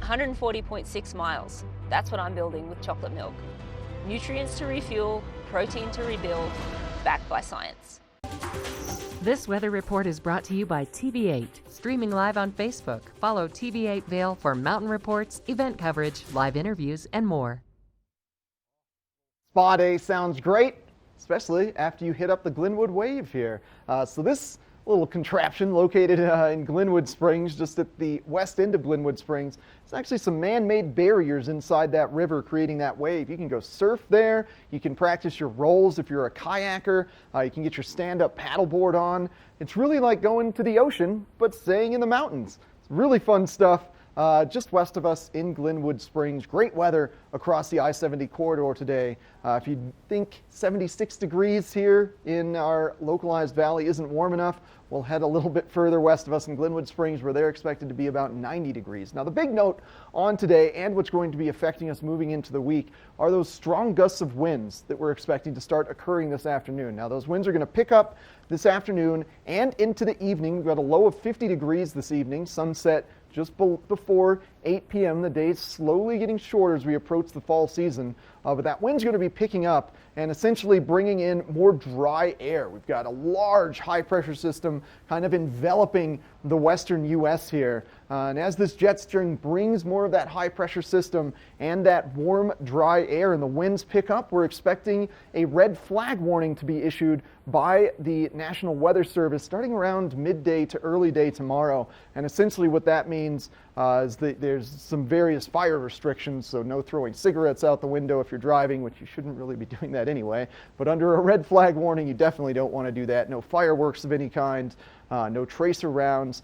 S25: 140.6 miles. That's what I'm building with chocolate milk. Nutrients to refuel, protein to rebuild, backed by science.
S7: This weather report is brought to you by TV8. Streaming live on Facebook. Follow TV8 Vail for mountain reports, event coverage, live interviews, and more.
S1: Spa day sounds great, especially after you hit up the Glenwood Wave here. So this little contraption located in Glenwood Springs, just at the west end of Glenwood Springs. There's actually some man-made barriers inside that river creating that wave. You can go surf there. You can practice your rolls if you're a kayaker. You can get your stand-up paddleboard on. It's really like going to the ocean, but staying in the mountains. It's really fun stuff. Just west of us in Glenwood Springs. Great weather across the I-70 corridor today. If you think 76 degrees here in our localized valley isn't warm enough, we'll head a little bit further west of us in Glenwood Springs, where they're expected to be about 90 degrees. Now, the big note on today, and what's going to be affecting us moving into the week, are those strong gusts of winds that we're expecting to start occurring this afternoon. Now, those winds are going to pick up this afternoon and into the evening. We've got a low of 50 degrees this evening, sunset just before 8 p.m. The day's slowly getting shorter as we approach the fall season, but that wind's going to be picking up and essentially bringing in more dry air. We've got a large high pressure system kind of enveloping the western U.S. here. And as this jet stream brings more of that high pressure system and that warm, dry air and the winds pick up, we're expecting a red flag warning to be issued by the National Weather Service starting around midday to early day tomorrow. And essentially what that means is that there's some various fire restrictions, so no throwing cigarettes out the window if you're driving, which you shouldn't really be doing that anyway. But under a red flag warning, you definitely don't want to do that. No fireworks of any kind, no tracer rounds,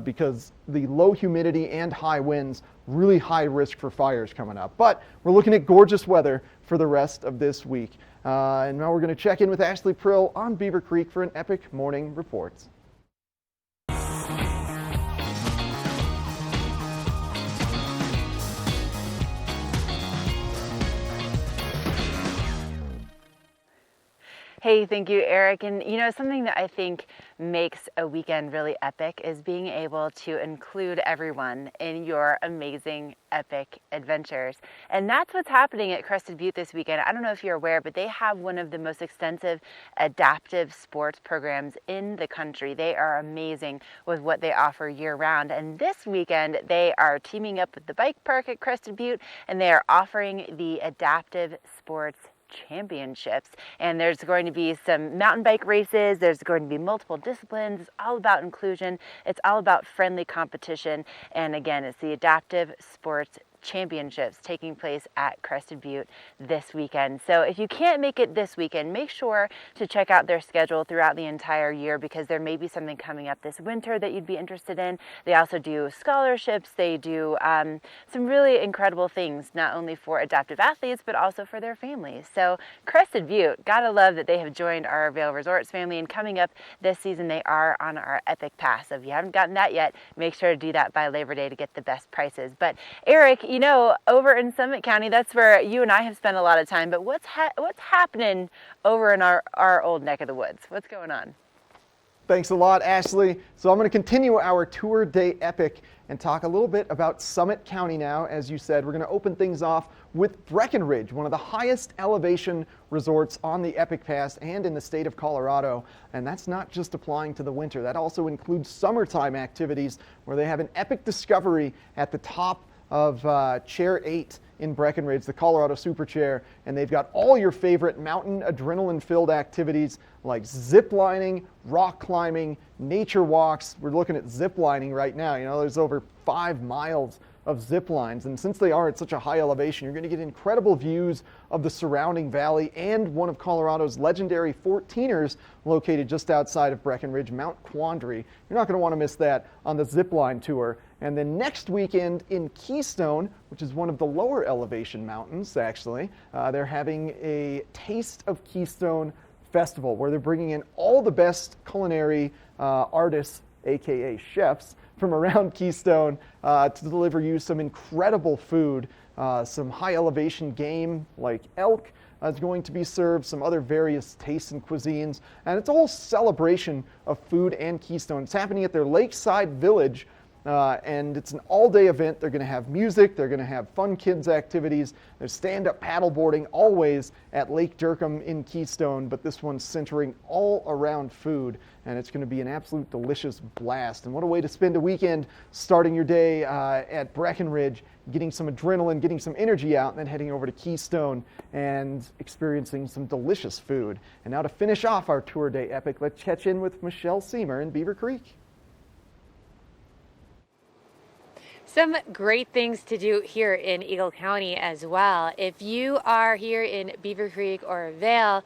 S1: because the low humidity and high winds, really high risk for fires coming up. But we're looking at gorgeous weather for the rest of this week. And now we're going to check in with Ashley Prill on Beaver Creek for an epic morning report.
S8: Hey, thank you, Eric. And you know, something that I think makes a weekend really epic is being able to include everyone in your amazing, epic adventures. And that's what's happening at Crested Butte this weekend. I don't know if you're aware, but they have one of the most extensive adaptive sports programs in the country. They are amazing with what they offer year round. And this weekend, they are teaming up with the bike park at Crested Butte, and they are offering the Adaptive Sports Championships. And there's going to be some mountain bike races, there's going to be multiple disciplines. It's all about inclusion, it's all about friendly competition. And again, it's the Adaptive Sports Championships taking place at Crested Butte this weekend. So if you can't make it this weekend, make sure to check out their schedule throughout the entire year, because there may be something coming up this winter that you'd be interested in. They also do scholarships, they do some really incredible things, not only for adaptive athletes, but also for their families. So Crested Butte, gotta love that they have joined our Vail Resorts family, and coming up this season, they are on our Epic Pass. So if you haven't gotten that yet, make sure to do that by Labor Day to get the best prices. But Eric, you know, over in Summit County, that's where you and I have spent a lot of time, but what's happening over in our old neck of the woods? What's going on?
S1: Thanks a lot, Ashley. So I'm going to continue our tour day epic and talk a little bit about Summit County now. As you said, we're going to open things off with Breckenridge, one of the highest elevation resorts on the Epic Pass and in the state of Colorado. And that's not just applying to the winter. That also includes summertime activities, where they have an epic discovery at the top of Chair 8 in Breckenridge, the Colorado Super Chair, and they've got all your favorite mountain adrenaline-filled activities like zip lining, rock climbing, nature walks. We're looking at zip lining right now. You know, there's over 5 miles of zip lines, and since they are at such a high elevation, you're going to get incredible views of the surrounding valley and one of Colorado's legendary 14ers located just outside of Breckenridge, Mount Quandary. You're not going to want to miss that on the zip line tour. And then next weekend in Keystone, which is one of the lower elevation mountains actually, they're having a Taste of Keystone festival where they're bringing in all the best culinary artists, aka chefs, from around Keystone to deliver you some incredible food, some high elevation game like elk is going to be served, some other various tastes and cuisines, and it's all celebration of food and Keystone. It's happening at their Lakeside Village, and it's an all-day event. They're going to have music, they're going to have fun kids activities, there's stand-up paddleboarding always at Lake Durkham in Keystone, but this one's centering all around food, and it's going to be an absolute delicious blast. And what a way to spend a weekend, starting your day at Breckenridge, getting some adrenaline, getting some energy out, and then heading over to Keystone and experiencing some delicious food. And now to finish off our tour day epic, let's catch in with Michelle Seamer in Beaver Creek.
S2: Some great things to do here in Eagle County as well. If you are here in Beaver Creek or Vail,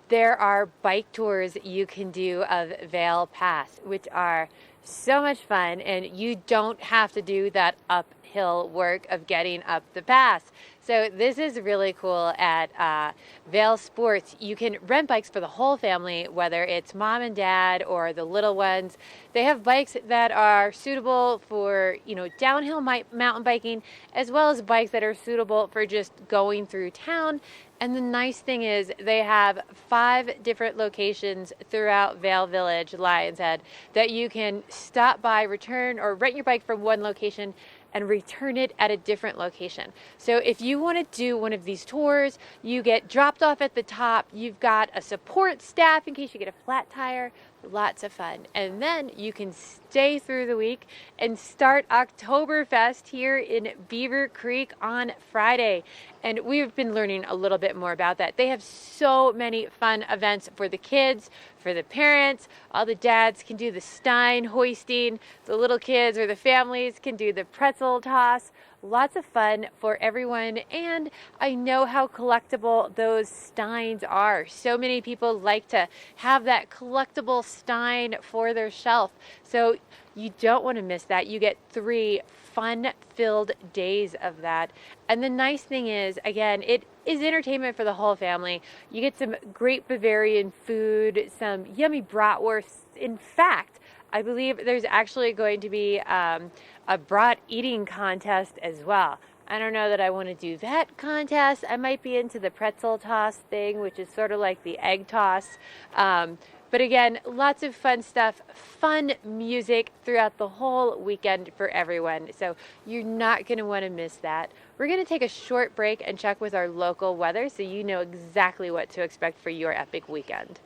S2: there are bike tours you can do of Vail Pass, which are so much fun, and you don't have to do that uphill work of getting up the pass. So this is really cool at Vail Sports. You can rent bikes for the whole family, whether it's mom and dad or the little ones. They have bikes that are suitable for, you know, downhill mountain biking, as well as bikes that are suitable for just going through town. And the nice thing is they have 5 different locations throughout Vail Village, Lion's Head, that you can stop by, return, or rent your bike from one location and return it at a different location. So if you want to do one of these tours, you get dropped off at the top, you've got a support staff in case you get a flat tire, lots of fun. And then you can stay through the week and start Oktoberfest here in Beaver Creek on Friday. And we've been learning a little bit more about that. They have so many fun events for the kids, for the parents. All the dads can do the stein hoisting. The little kids or the families can do the pretzel toss. Lots of fun for everyone, and I know how collectible those steins are. So many people like to have that collectible stein for their shelf, so you don't want to miss that. You get 3 fun-filled days of that. And the nice thing is, again, it is entertainment for the whole family. You get some great Bavarian food, some yummy bratwursts. In fact, I believe there's actually going to be a brat eating contest as well. I don't know that I want to do that contest. I might be into the pretzel toss thing, which is sort of like the egg toss. But again, lots of fun stuff, fun music throughout the whole weekend for everyone. So you're not going to want to miss that. We're going to take a short break and check with our local weather so you know exactly what to expect for your epic weekend.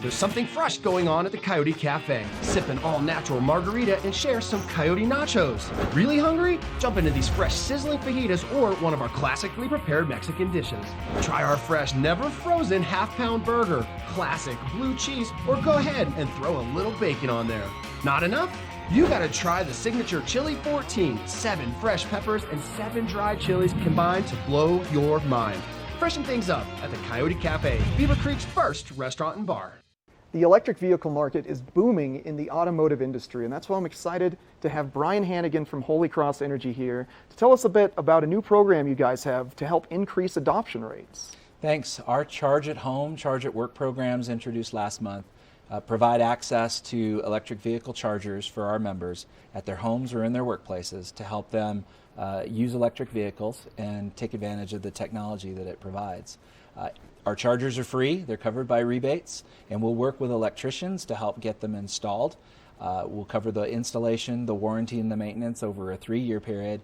S12: There's something fresh going on at the Coyote Cafe. Sip an all-natural margarita and share some Coyote nachos. Really hungry? Jump into these fresh sizzling fajitas or one of our classically prepared Mexican dishes. Try our fresh, never frozen half-pound burger, classic blue cheese, or go ahead and throw a little bacon on there. Not enough? You gotta try the signature Chili 14, 7 fresh peppers and 7 dried chilies combined to blow your mind. Freshen things up at the Coyote Cafe, Beaver Creek's first restaurant and bar.
S1: The electric vehicle market is booming in the automotive industry, and that's why I'm excited to have Brian Hannigan from Holy Cross Energy here to tell us a bit about a new program you guys have to help increase adoption rates.
S14: Thanks. Our Charge at Home, Charge at Work programs introduced last month provide access to electric vehicle chargers for our members at their homes or in their workplaces to help them use electric vehicles and take advantage of the technology that it provides. Our chargers are free, they're covered by rebates, and we'll work with electricians to help get them installed. We'll cover the installation, the warranty, and the maintenance over a 3-year period,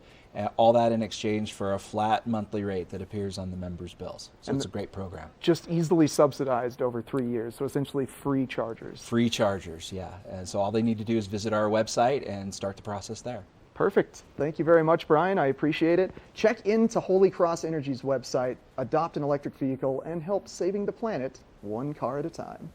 S14: all that in exchange for a flat monthly rate that appears on the members' bills. So it's a great program.
S1: Just easily subsidized over 3 years, so essentially free chargers.
S14: Free chargers, yeah. And so all they need to do is visit our website and start the process there.
S1: Perfect. Thank you very much, Brian. I appreciate it. Check into Holy Cross Energy's website, adopt an electric vehicle, and help saving the planet one car at a time.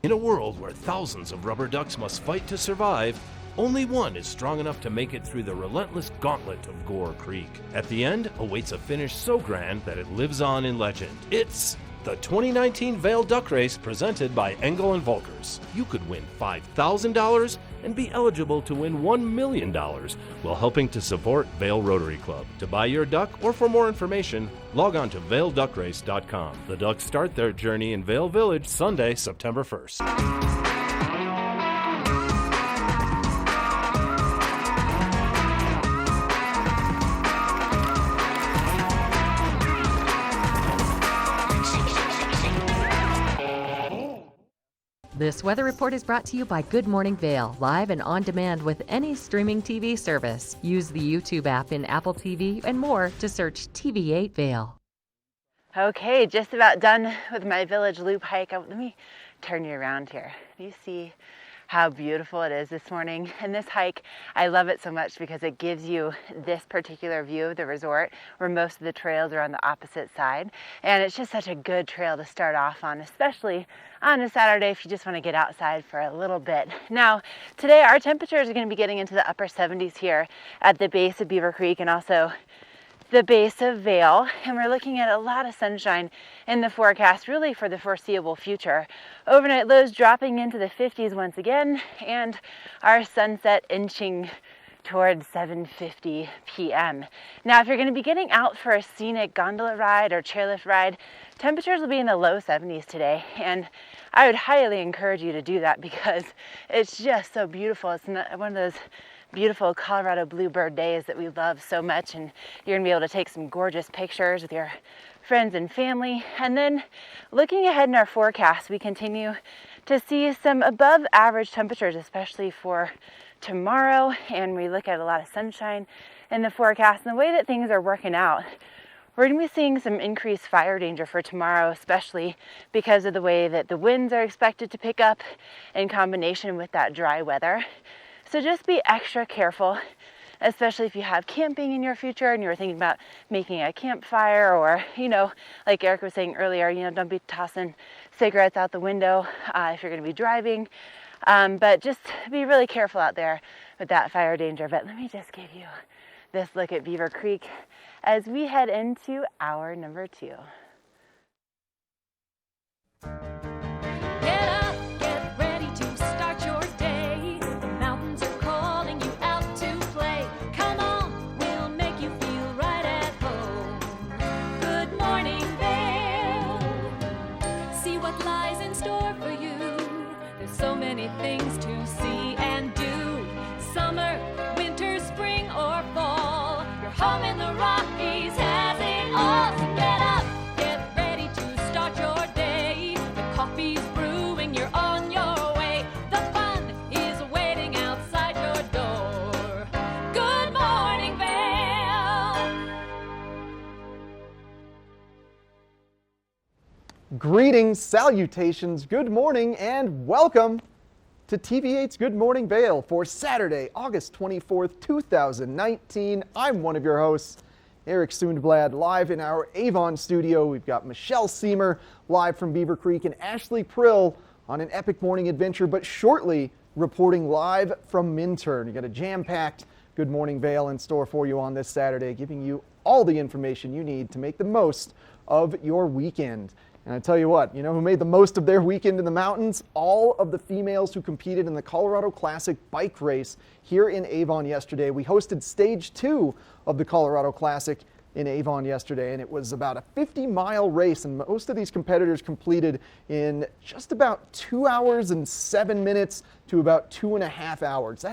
S16: In a world where thousands of rubber ducks must fight to survive, only one is strong enough to make it through the relentless gauntlet of Gore Creek. At the end awaits a finish so grand that it lives on in legend. It's the 2019 Vail Duck Race presented by Engel & Volkers. You could win $5,000 and be eligible to win $1 million while helping to support Vail Rotary Club. To buy your duck or for more information, log on to vailduckrace.com. The ducks start their journey in Vail Village Sunday, September 1st.
S7: This weather report is brought to you by Good Morning Vail, live and on demand with any streaming TV service. Use the YouTube app in Apple TV and more to search TV8 Vail.
S8: Okay, just about done with my village loop hike. Let me turn you around here. You see how beautiful it is this morning. And this hike, I love it so much because it gives you this particular view of the resort where most of the trails are on the opposite side. And it's just such a good trail to start off on, especially on a Saturday if you just want to get outside for a little bit. Now, today our temperatures are going to be getting into the upper 70s here at the base of Beaver Creek and also the base of Vail, and we're looking at a lot of sunshine in the forecast really for the foreseeable future. Overnight lows dropping into the 50s once again, and our sunset inching towards 7:50 p.m. Now, if you're going to be getting out for a scenic gondola ride or chairlift ride, temperatures will be in the low 70s today, and I would highly encourage you to do that because it's just so beautiful. It's one of those beautiful Colorado bluebird days that we love so much, and you're gonna be able to take some gorgeous pictures with your friends and family. And then looking ahead in our forecast, we continue to see some above average temperatures, especially for tomorrow, and we look at a lot of sunshine in the forecast. And the way that things are working out, we're going to be seeing some increased fire danger for tomorrow, especially because of the way that the winds are expected to pick up in combination with that dry weather. So just be extra careful, especially if you have camping in your future and you're thinking about making a campfire, or, like Eric was saying earlier, don't be tossing cigarettes out the window if you're going to be driving. But just be really careful out there with that fire danger. But let me just give you this look at Beaver Creek as we head into hour number 2.
S11: Get up, get ready
S1: Greetings, salutations, good morning, and welcome to TV8's Good Morning Vail for Saturday, August 24th, 2019. I'm one of your hosts, Eric Sundblad, live in our Avon studio. We've got Michelle Seymour live from Beaver Creek and Ashley Prill on an epic morning adventure, but shortly reporting live from Minturn. You got a jam-packed Good Morning Vail in store for you on this Saturday, giving you all the information you need to make the most of your weekend. And I tell you what, you know who made the most of their weekend in the mountains? All of the females who competed in the Colorado Classic bike race here in Avon yesterday. We hosted stage 2 of the Colorado Classic in Avon yesterday, and it was about a 50-mile race, and most of these competitors completed in just about 2 hours and 7 minutes to about 2.5 hours.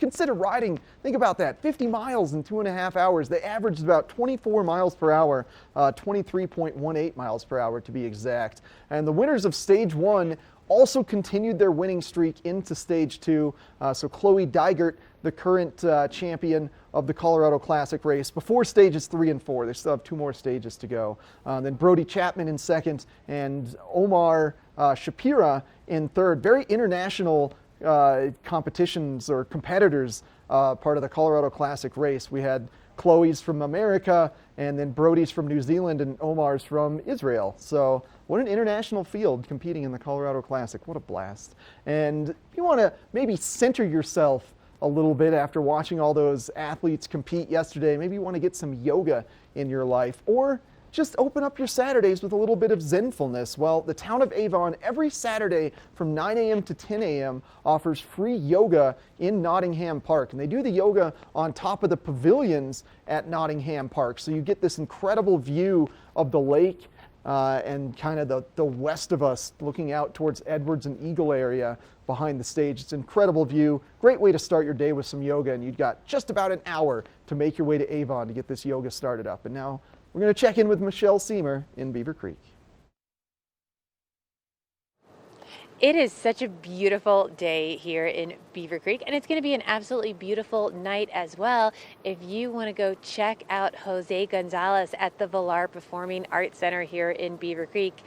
S1: Consider riding, think about that, 50 miles in 2.5 hours. They averaged about 24 miles per hour, 23.18 miles per hour to be exact. And the winners of stage 1 also continued their winning streak into stage 2. So Chloe Dygert, the current champion of the Colorado Classic race, before stages 3 and 4. They still have 2 more stages to go. Then Brody Chapman in second and Omar Shapira in third. Very international competitions or competitors part of the Colorado Classic race. We had Chloe's from America, and then Brody's from New Zealand, and Omar's from Israel. So what an international field competing in the Colorado Classic. What a blast. And if you want to maybe center yourself a little bit after watching all those athletes compete yesterday, maybe you want to get some yoga in your life, or just open up your Saturdays with a little bit of zenfulness. Well, the town of Avon every Saturday from 9 a.m. to 10 a.m. offers free yoga in Nottingham Park. And they do the yoga on top of the pavilions at Nottingham Park. So you get this incredible view of the lake and kind of the west of us looking out towards Edwards and Eagle area behind the stage. It's an incredible view. Great way to start your day with some yoga. And you've got just about an hour to make your way to Avon to get this yoga started up. And now we're going to check in with Michelle Seymour in Beaver Creek.
S2: It is such a beautiful day here in Beaver Creek, and it's going to be an absolutely beautiful night as well if you want to go check out Jose Gonzalez at the Villar Performing Arts Center here in Beaver Creek.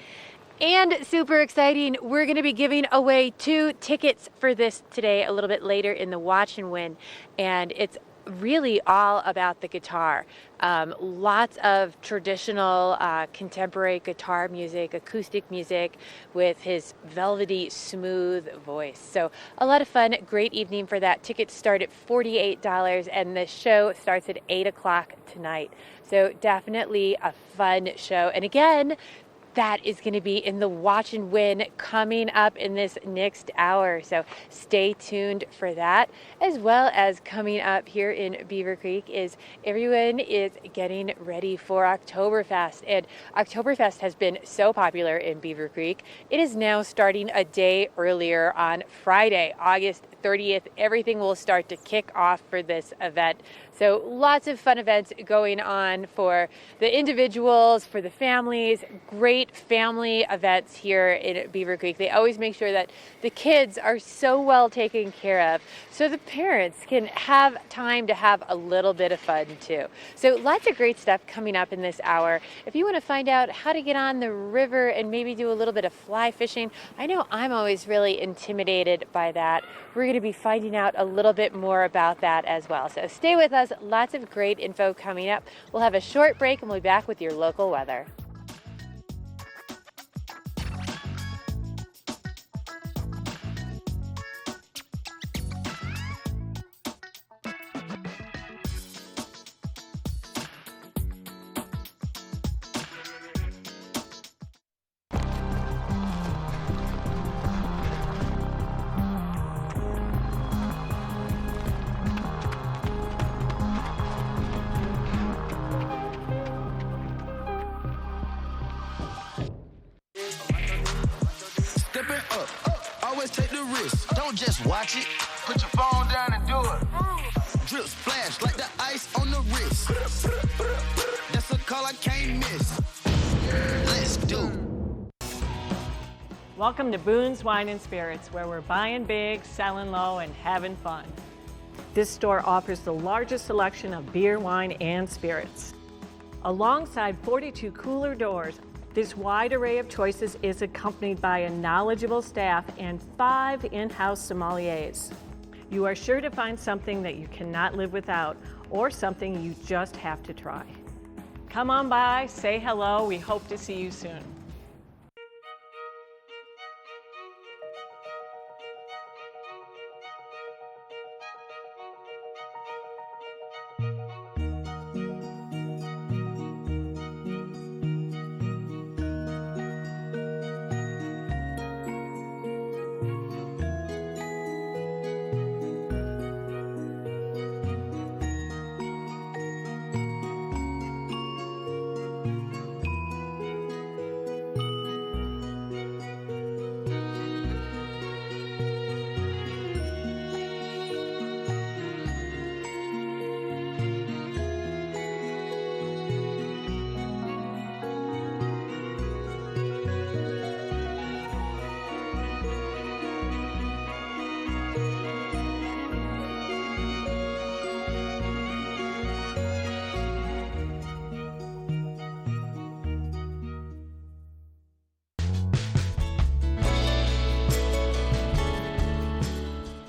S2: And super exciting, we're going to be giving away 2 tickets for this today a little bit later in the Watch and Win, and it's really all about the guitar. Lots of traditional contemporary guitar music, acoustic music with his velvety, smooth voice. So a lot of fun, great evening for that. Tickets start at $48 and the show starts at 8 o'clock tonight. So definitely a fun show. And again, that is going to be in the Watch and Win coming up in this next hour. So stay tuned for that. As well as coming up here in Beaver Creek is everyone is getting ready for Oktoberfest. And Oktoberfest has been so popular in Beaver Creek. It is now starting a day earlier on Friday, August 30th. Everything will start to kick off for this event. So lots of fun events going on for the individuals, for the families, great family events here in Beaver Creek. They always make sure that the kids are so well taken care of so the parents can have time to have a little bit of fun too. So lots of great stuff coming up in this hour. If you want to find out how to get on the river and maybe do a little bit of fly fishing, I know I'm always really intimidated by that. We're going to be finding out a little bit more about that as well. So stay with us. Lots of great info coming up. We'll have a short break and we'll be back with your local weather.
S11: Don't just watch it. Put your phone down and do it. Drip splash like the ice on the wrist. That's a call I can't miss. Let's do.
S22: Welcome to Boone's Wine and Spirits, where we're buying big, selling low, and having fun. This store offers the largest selection of beer, wine, and spirits. Alongside 42 cooler doors, This wide array of choices is accompanied by a knowledgeable staff and 5 in-house sommeliers. You are sure to find something that you cannot live without or something you just have to try. Come on by, say hello. We hope to see you soon.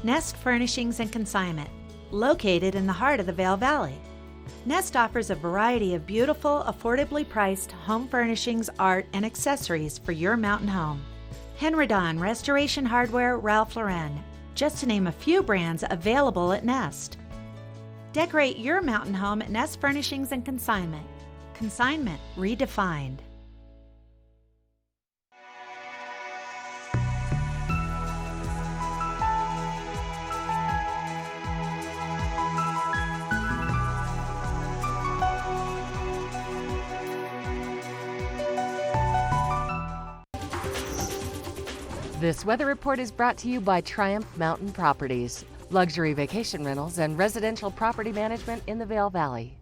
S3: Nest Furnishings and Consignment, located in the heart of the Vail Valley. Nest offers a variety of beautiful, affordably priced home furnishings, art, and accessories for your mountain home. Henredon, Restoration Hardware, Ralph Lauren, just to name a few brands available at Nest. Decorate your mountain home at Nest Furnishings and Consignment. Consignment redefined.
S7: This weather report is brought to you by Triumph Mountain Properties, luxury vacation rentals and residential property management in the Vail Valley.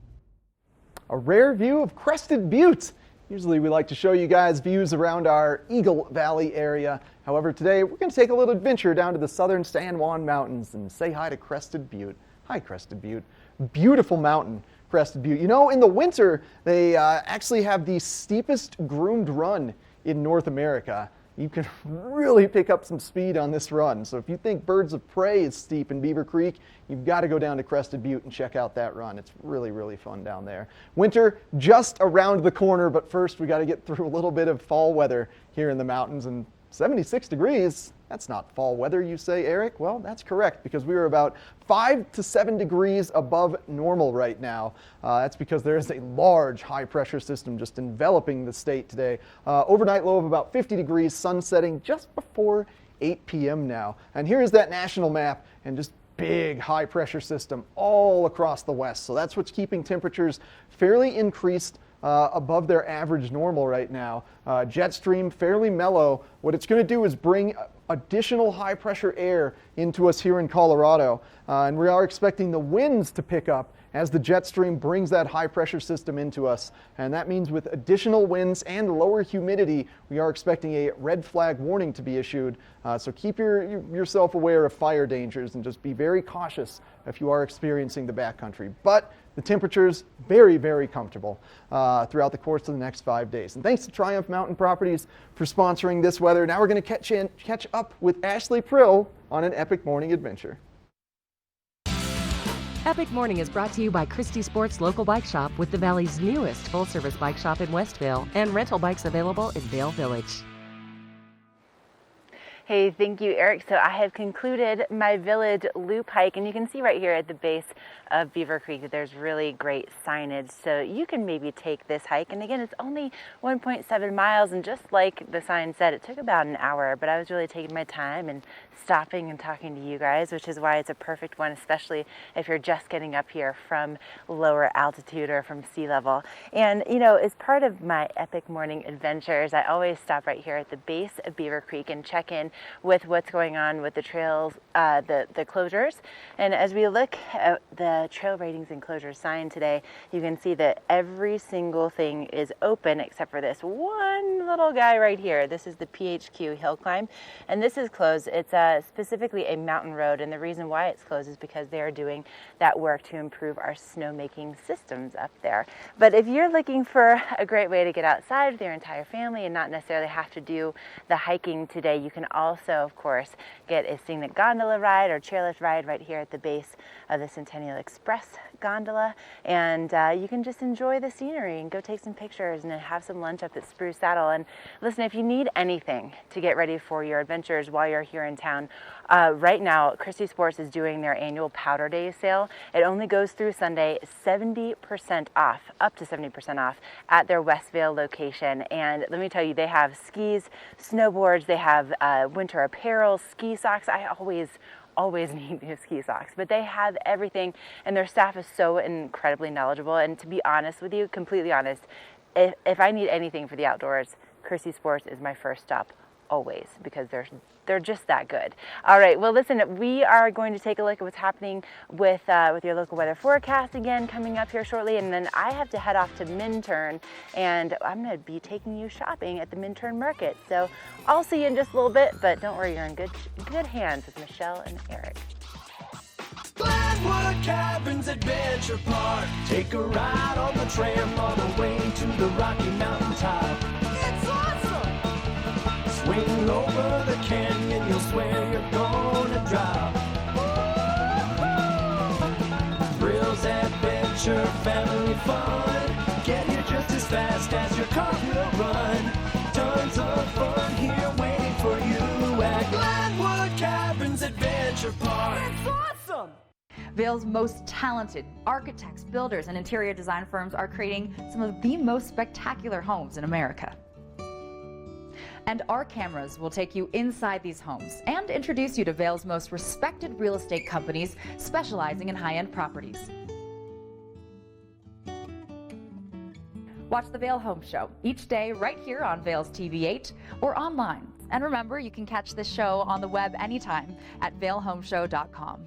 S1: A rare view of Crested Butte. Usually we like to show you guys views around our Eagle Valley area. However, today we're going to take a little adventure down to the southern San Juan Mountains and say hi to Crested Butte. Hi, Crested Butte. Beautiful mountain, Crested Butte. You know, in the winter, they actually have the steepest groomed run in North America. You can really pick up some speed on this run. So if you think Birds of Prey is steep in Beaver Creek, you've got to go down to Crested Butte and check out that run. It's really, really fun down there. Winter just around the corner, but first we got to get through a little bit of fall weather here in the mountains. And 76 degrees, that's not fall weather, you say, Eric? Well, that's correct, because we are about 5 to 7 degrees above normal right now. That's because there is a large high pressure system just enveloping the state today. Overnight low of about 50 degrees, sun setting just before 8 p.m. now. And here is that national map, and just big high pressure system all across the west. So that's what's keeping temperatures fairly increased above their average normal right now. Jet stream fairly mellow. What it's going to do is bring additional high pressure air into us here in Colorado. And we are expecting the winds to pick up as the jet stream brings that high pressure system into us. And that means with additional winds and lower humidity, we are expecting a red flag warning to be issued. So keep yourself aware of fire dangers and just be very cautious if you are experiencing the backcountry. But the temperatures very, very comfortable throughout the course of the next 5 days. And thanks to Triumph Mountain Properties for sponsoring this weather. Now we're going to catch up with Ashley Prill on an epic morning adventure.
S7: Epic Morning is brought to you by Christie Sports Local Bike Shop, with the Valley's newest full-service bike shop in Westvale and rental bikes available in Vail Village.
S8: Hey, thank you, Eric. So I have concluded my village loop hike, and you can see right here at the base of Beaver Creek that there's really great signage. So you can maybe take this hike, and again, it's only 1.7 miles, and just like the sign said, it took about an hour, but I was really taking my time and stopping and talking to you guys, which is why it's a perfect one, especially if you're just getting up here from lower altitude or from sea level. And you know, as part of my epic morning adventures, I always stop right here at the base of Beaver Creek and check in with what's going on with the trails, the closures. And as we look at the trail ratings and closures sign today, you can see that every single thing is open except for this one little guy right here. This is the PHQ hill climb, and this is closed. It's specifically a mountain road, and the reason why it's closed is because they are doing that work to improve our snowmaking systems up there. But if you're looking for a great way to get outside with your entire family and not necessarily have to do the hiking today, you can also, of course, get a scenic gondola ride or chairlift ride right here at the base of the Centennial Express gondola, and you can just enjoy the scenery and go take some pictures and then have some lunch up at Spruce Saddle. And listen, if you need anything to get ready for your adventures while you're here in town, right now Christie Sports is doing their annual Powder Day sale. It only goes through Sunday, 70% off, up to 70% off at their Westvale location. And let me tell you, they have skis, snowboards, they have winter apparel, ski socks. I always need new ski socks, but they have everything, and their staff is so incredibly knowledgeable. And to be honest with you, completely honest, if I need anything for the outdoors, Christie Sports is my first stop always, because they're just that good. All right, well listen, we are going to take a look at what's happening with your local weather forecast again coming up here shortly, and then I have to head off to Minturn, and I'm going to be taking you shopping at the Minturn Market. So I'll see you in just a little bit, but don't worry, you're in good hands with Michelle and Eric.
S11: Glenwood Caverns Adventure Park. Take a ride on the tram all the way to the Rocky Mountain top. It's awesome! Swing over the canyon, you'll swear you're gonna drop. Thrills, adventure, family fun. Get here just as fast as your car will run. Tons of fun here waiting for you at Glenwood Caverns Adventure Park. It's awesome!
S9: Vail's most talented architects, builders, and interior design firms are creating some of the most spectacular homes in America. And our cameras will take you inside these homes and introduce you to Vail's most respected real estate companies specializing in high-end properties. Watch the Vail Home Show each day right here on Vail's TV8 or online. And remember, you can catch this show on the web anytime at vailhomeshow.com.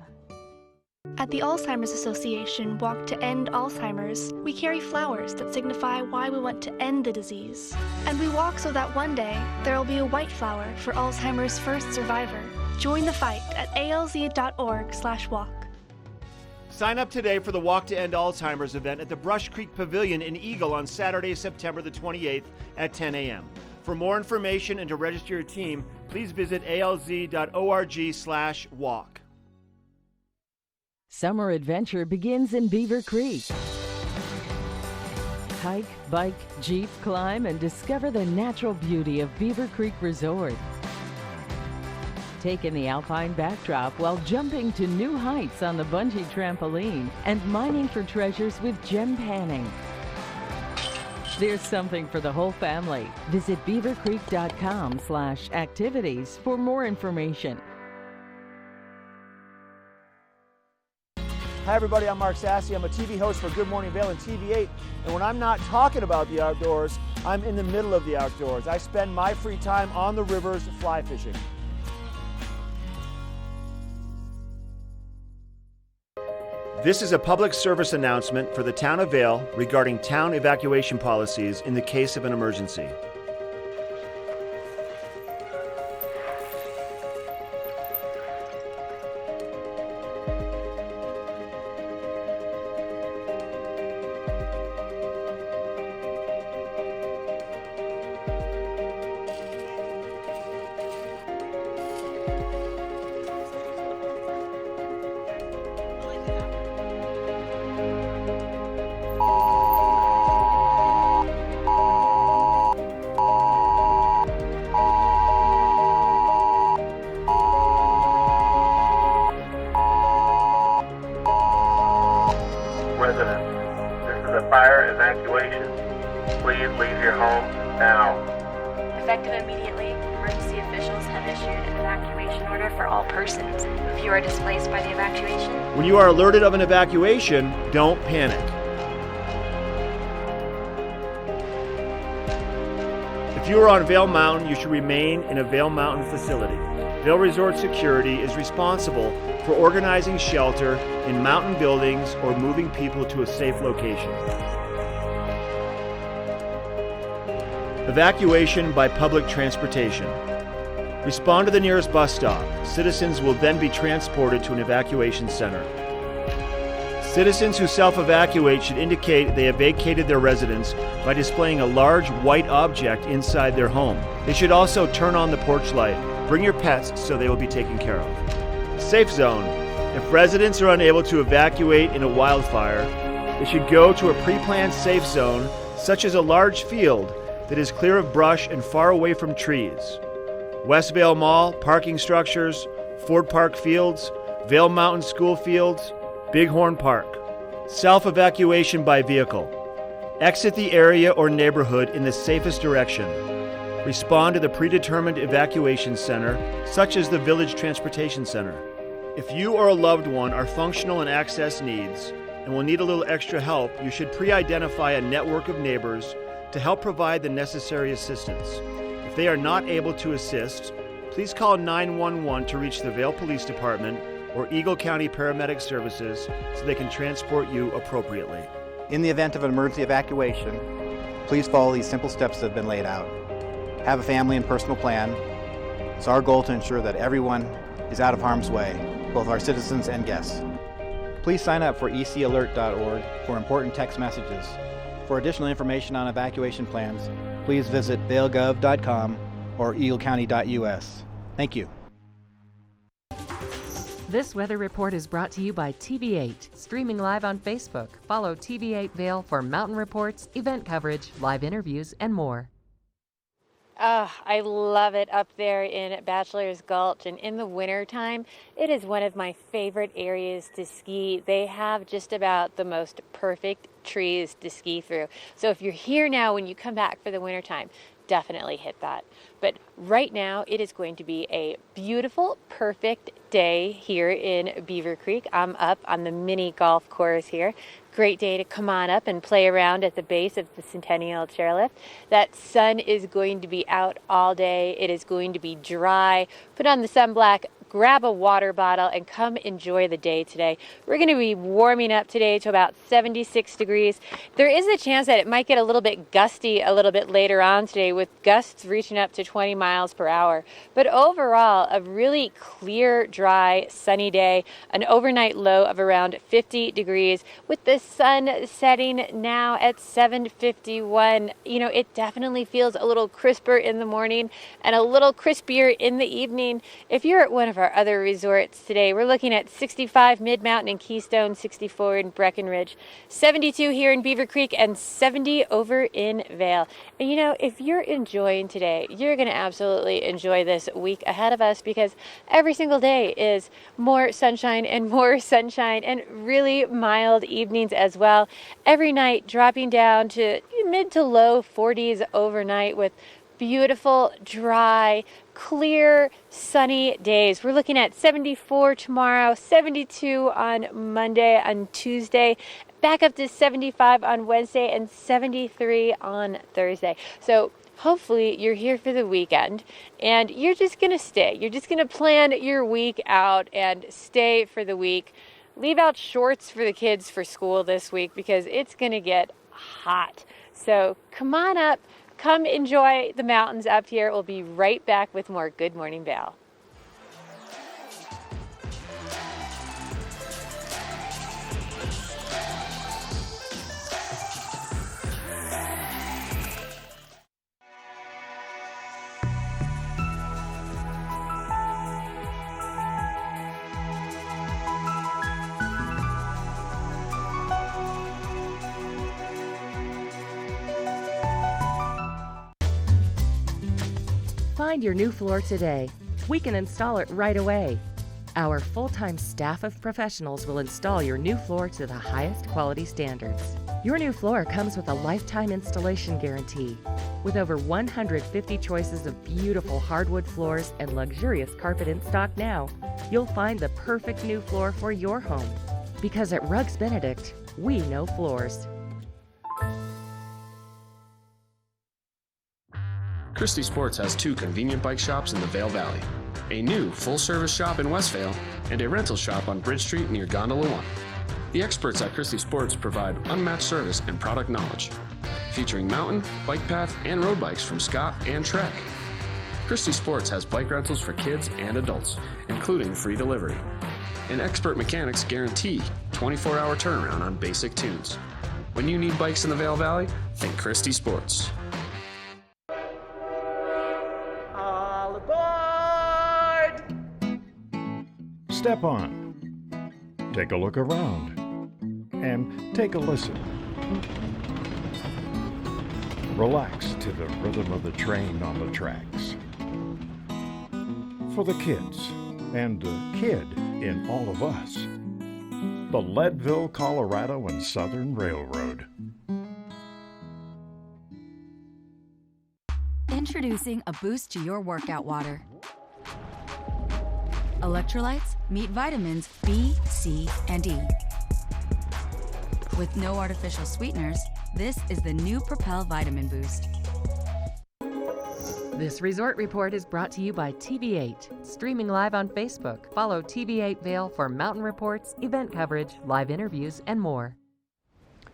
S17: At the Alzheimer's Association Walk to End Alzheimer's, we carry flowers that signify why we want to end the disease. And we walk so that one day there will be a white flower for Alzheimer's first survivor. Join the fight at alz.org/walk.
S18: Sign up today for the Walk to End Alzheimer's event at the Brush Creek Pavilion in Eagle on Saturday, September the 28th at 10 a.m. For more information and to register your team, please visit alz.org/walk.
S19: Summer adventure begins in Beaver Creek. Hike, bike, jeep, climb, and discover the natural beauty of Beaver Creek Resort. Take in the alpine backdrop while jumping to new heights on the bungee trampoline and mining for treasures with gem panning. There's something for the whole family. Visit beavercreek.com/activities for more information.
S20: Hi everybody, I'm Mark Sassy. I'm a TV host for Good Morning Vail and TV8, and when I'm not talking about the outdoors, I'm in the middle of the outdoors. I spend my free time on the rivers fly fishing. This is a public service announcement for the town of Vail regarding town evacuation policies in the case of an emergency.
S26: Fire evacuation. Please leave your home now.
S27: Effective immediately, emergency officials have issued an evacuation order for all persons. If you are displaced by the evacuation,
S20: When you are alerted of an evacuation, don't panic. If
S18: If you are on Vail Mountain, you should remain in a Vail Mountain facility. Vail Resort Security is responsible for organizing shelter in mountain buildings or moving people to a safe location. Evacuation by public transportation. Respond to the nearest bus stop. Citizens will then be transported to an evacuation center. Citizens who self-evacuate should indicate they have vacated their residence by displaying a large white object inside their home. They should also turn on the porch light. Bring your pets so they will be taken care of. Safe zone. If residents are unable to evacuate in a wildfire, they should go to a pre-planned safe zone, such as a large field that is clear of brush and far away from trees. West Vail Mall, parking structures, Ford Park Fields, Vail Mountain School Fields, Bighorn Park. Self-evacuation by vehicle. Exit the area or neighborhood in the safest direction. Respond to the predetermined evacuation center, such as the Village Transportation Center. If you or a loved one are functional and access needs and will need a little extra help, you should pre-identify a network of neighbors to help provide the necessary assistance. If they are not able to assist, please call 911 to reach the Vail Police Department or Eagle County Paramedic Services so they can transport you appropriately.
S4: In the event of an emergency evacuation, please follow these simple steps that have been laid out. Have a family and personal plan. It's our goal to ensure that everyone is out of harm's way, both our citizens and guests. Please sign up for ecalert.org for important text messages. For additional information on evacuation plans, please visit vailgov.com or eaglecounty.us. Thank you.
S7: This weather report is brought to you by TV8, streaming live on Facebook. Follow TV8 Vail for mountain reports, event coverage, live interviews, and more.
S2: Oh, I love it up there in Bachelor's Gulch, and in the wintertime, it is one of my favorite areas to ski. They have just about the most perfect trees to ski through. So if you're here now, when you come back for the wintertime, definitely hit that. But right now, it is going to be a beautiful, perfect day here in Beaver Creek. I'm up on the mini golf course here. Great day to come on up and play around at the base of the Centennial Chairlift. That sun is going to be out all day. It is going to be dry. Put on the sunblock, grab a water bottle, and come enjoy the day today. We're going to be warming up today to about 76 degrees. There is a chance that it might get a little bit gusty a little bit later on today, with gusts reaching up to 20 miles per hour. But overall, a really clear, dry, sunny day, an overnight low of around 50 degrees with the sun setting now at 7:51. You know, it definitely feels a little crisper in the morning and a little crispier in the evening. If you're at one of our other resorts today, we're looking at 65 Mid-Mountain and Keystone, 64 in Breckenridge, 72 here in Beaver Creek, and 70 over in Vail. And you know, if you're enjoying today, you're going to absolutely enjoy this week ahead of us, because every single day is more sunshine and really mild evenings as well. Every night dropping down to mid to low 40s overnight with beautiful, dry, clear, sunny days. We're looking at 74 tomorrow, 72 on Monday, on Tuesday, back up to 75 on Wednesday, and 73 on Thursday. So hopefully you're here for the weekend and you're just going to stay. You're just going to plan your week out and stay for the week. Leave out shorts for the kids for school this week, because it's going to get hot. So come on up. Come enjoy the mountains up here. We'll be right back with more Good Morning Vail.
S7: Find your new floor today. We can install it right away. Our full-time staff of professionals will install your new floor to the highest quality standards. Your new floor comes with a lifetime installation guarantee. With over 150 choices of beautiful hardwood floors and luxurious carpet in stock now, you'll find the perfect new floor for your home. Because at Rugs Benedict, we know floors.
S5: Christie Sports has 2 convenient bike shops in the Vail Valley, a new full-service shop in Westvale, and a rental shop on Bridge Street near Gondola 1. The experts at Christie Sports provide unmatched service and product knowledge, featuring mountain, bike path, and road bikes from Scott and Trek. Christie Sports has bike rentals for kids and adults, including free delivery. And expert mechanics guarantee 24-hour turnaround on basic tunes. When you need bikes in the Vail Valley, think Christie Sports.
S20: All aboard!
S6: Step on. Take a look around. And take a listen. Relax to the rhythm of the train on the tracks. For the kids, and the kid in all of us, the Leadville, Colorado and Southern Railroad.
S10: Introducing a boost to your workout water. Electrolytes meet vitamins B, C, and E. With no artificial sweeteners, this is the new Propel Vitamin Boost.
S7: This resort report is brought to you by TV8, streaming live on Facebook. Follow TV8 Vail for mountain reports, event coverage, live interviews, and more.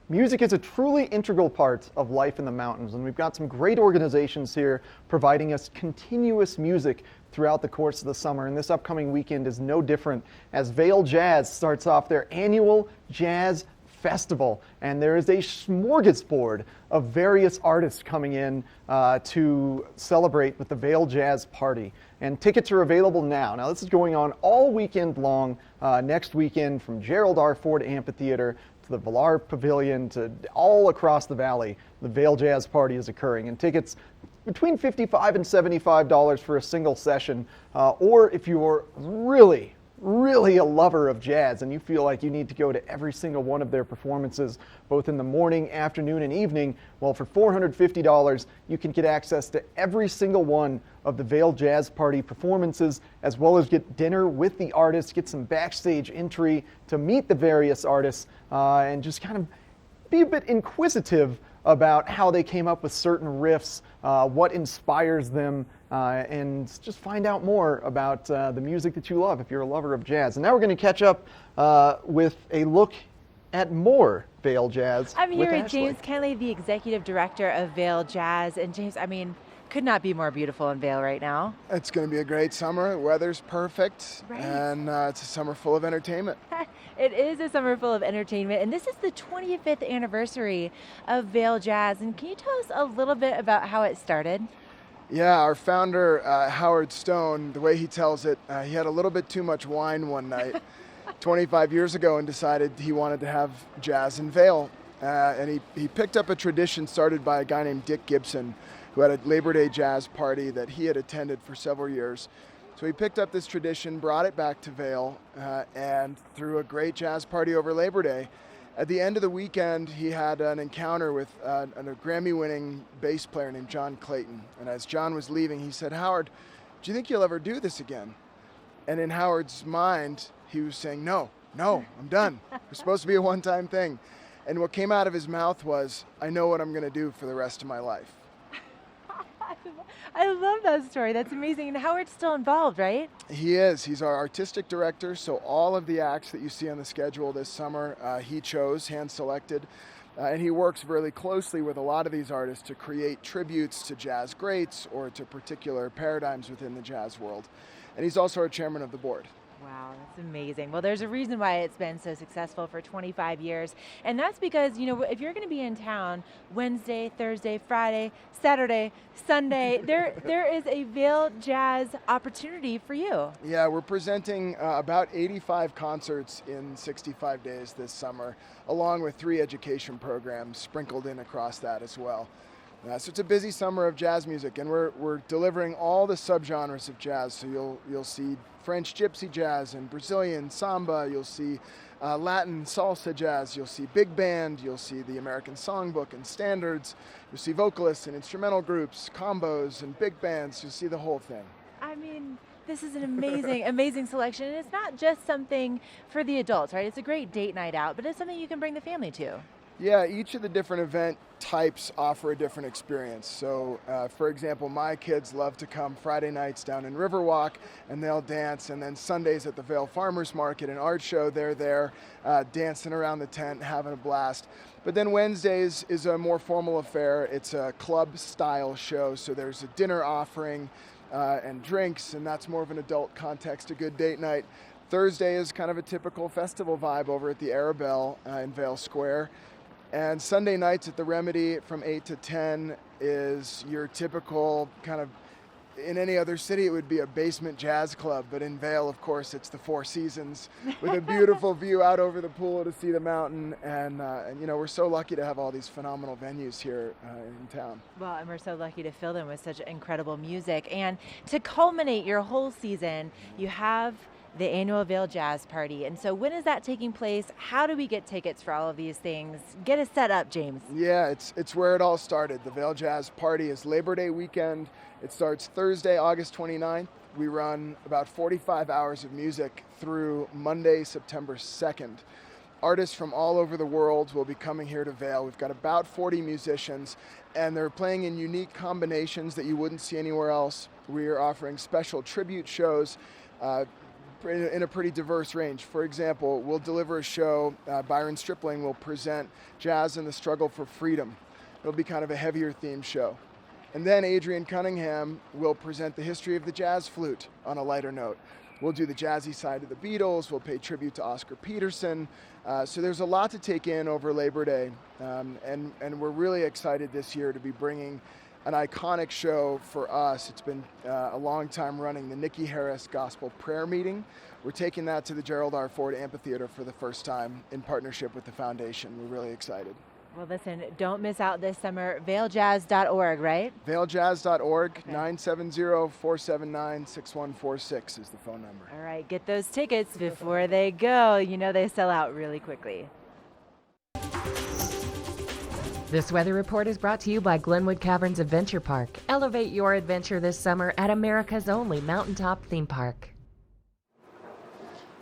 S1: Music is a truly integral part of life in the mountains, and we've got some great organizations here providing us continuous music throughout the course of the summer, and this upcoming weekend is no different as Vail Jazz starts off their annual Jazz Festival, and there is a smorgasbord of various artists coming in to celebrate with the Vail Jazz Party. And tickets are available now. Now, this is going on all weekend long, next weekend from Gerald R. Ford Amphitheater to the Villar Pavilion to all across the valley. The Vail Jazz Party is occurring, and tickets between $55 and $75 for a single session, or if you're really a lover of jazz and you feel like you need to go to every single one of their performances, both in the morning, afternoon, and evening, well, for $450, you can get access to every single one of the Vail Jazz Party performances, as well as get dinner with the artists, get some backstage entry to meet the various artists, and just kind of be a bit inquisitive about how they came up with certain riffs, what inspires them, and just find out more about the music that you love if you're a lover of jazz. And now we're going to catch up with a look at more Vail Jazz.
S24: I'm here with
S1: Ashley.
S24: James Kenley, the executive director of Vail Jazz. And James, I mean, could not be more beautiful in Vail right now.
S13: It's going to be a great summer. The weather's perfect,
S24: Right.
S13: and it's a summer full of entertainment.
S24: It is a summer full of entertainment, and this is the 25th anniversary of Vail Jazz. And can you tell us a little bit about how it started?
S13: Yeah, our founder, Howard Stone, the way he tells it, he had a little bit too much wine one night 25 years ago and decided he wanted to have jazz in Vail. And he picked up a tradition started by a guy named Dick Gibson, who had a Labor Day jazz party that he had attended for several years. So he picked up this tradition, brought it back to Vail, and threw a great jazz party over Labor Day. At the end of the weekend, he had an encounter with a Grammy-winning bass player named John Clayton. And as John was leaving, he said, "Howard, do you think you'll ever do this again?" And in Howard's mind, he was saying, no, I'm done. It's supposed to be a one-time thing. And what came out of his mouth was, "I know what I'm going to do for the rest of my life."
S24: I love that story. That's amazing. And Howard's still involved, right?
S13: He is. He's our artistic director, so all of the acts that you see on the schedule this summer, he chose, hand-selected. And he works really closely with a lot of these artists to create tributes to jazz greats or to particular paradigms within the jazz world. And he's also our chairman of the board.
S24: Wow, that's amazing. Well, there's a reason why it's been so successful for 25 years. And that's because, you know, if you're going to be in town Wednesday, Thursday, Friday, Saturday, Sunday, there is a Vail Jazz opportunity for you.
S13: Yeah, we're presenting about 85 concerts in 65 days this summer, along with 3 education programs sprinkled in across that as well. So it's a busy summer of jazz music, and we're delivering all the subgenres of jazz. So you'll see French gypsy jazz and Brazilian samba. You'll see Latin salsa jazz. You'll see big band. You'll see the American songbook and standards. You'll see vocalists and instrumental groups, combos and big bands. You'll see the whole thing.
S24: I mean, this is an amazing, amazing selection. And it's not just something for the adults, right? It's a great date night out, but it's something you can bring the family to.
S13: Yeah, each of the different event types offer a different experience. So, for example, my kids love to come Friday nights down in Riverwalk and they'll dance, and then Sundays at the Vail Farmers Market and Art Show, they're there dancing around the tent, having a blast. But then Wednesdays is a more formal affair. It's a club-style show, so there's a dinner offering and drinks, and that's more of an adult context, a good date night. Thursday is kind of a typical festival vibe over at the Arabelle in Vail Square. And Sunday nights at the Remedy from 8 to 10 is your typical kind of, in any other city it would be a basement jazz club, but in Vail, of course, it's the Four Seasons with a beautiful view out over the pool to see the mountain. And you know, we're so lucky to have all these phenomenal venues here in town.
S12: Well, and we're so lucky to fill them with such incredible music. And to culminate your whole season, you have the annual Vail Jazz Party. And so when is that taking place? How do we get tickets for all of these things? Get us set up, James.
S13: Yeah, it's where it all started. The Vail Jazz Party is Labor Day weekend. It starts Thursday, August 29th. We run about 45 hours of music through Monday, September 2nd. Artists from all over the world will be coming here to Vail. We've got about 40 musicians, and they're playing in unique combinations that you wouldn't see anywhere else. We are offering special tribute shows in a pretty diverse range. For example, we'll deliver a show, Byron Stripling will present Jazz and the Struggle for Freedom. It'll be kind of a heavier themed show. And then Adrian Cunningham will present the history of the jazz flute on a lighter note. We'll do the jazzy side of the Beatles, we'll pay tribute to Oscar Peterson. So there's a lot to take in over Labor Day. And we're really excited this year to be bringing an iconic show for us. It's been a long time running, the Nikki Harris Gospel Prayer Meeting. We're taking that to the Gerald R. Ford Amphitheater for the first time in partnership with the foundation. We're really excited.
S12: Well, listen, don't miss out this summer. VailJazz.org, right?
S13: VailJazz.org, 970-479-6146 is the phone number.
S12: All right, get those tickets before they go. You know they sell out really quickly.
S7: This weather report is brought to you by Glenwood Caverns Adventure Park. Elevate your adventure this summer at America's only mountaintop theme park.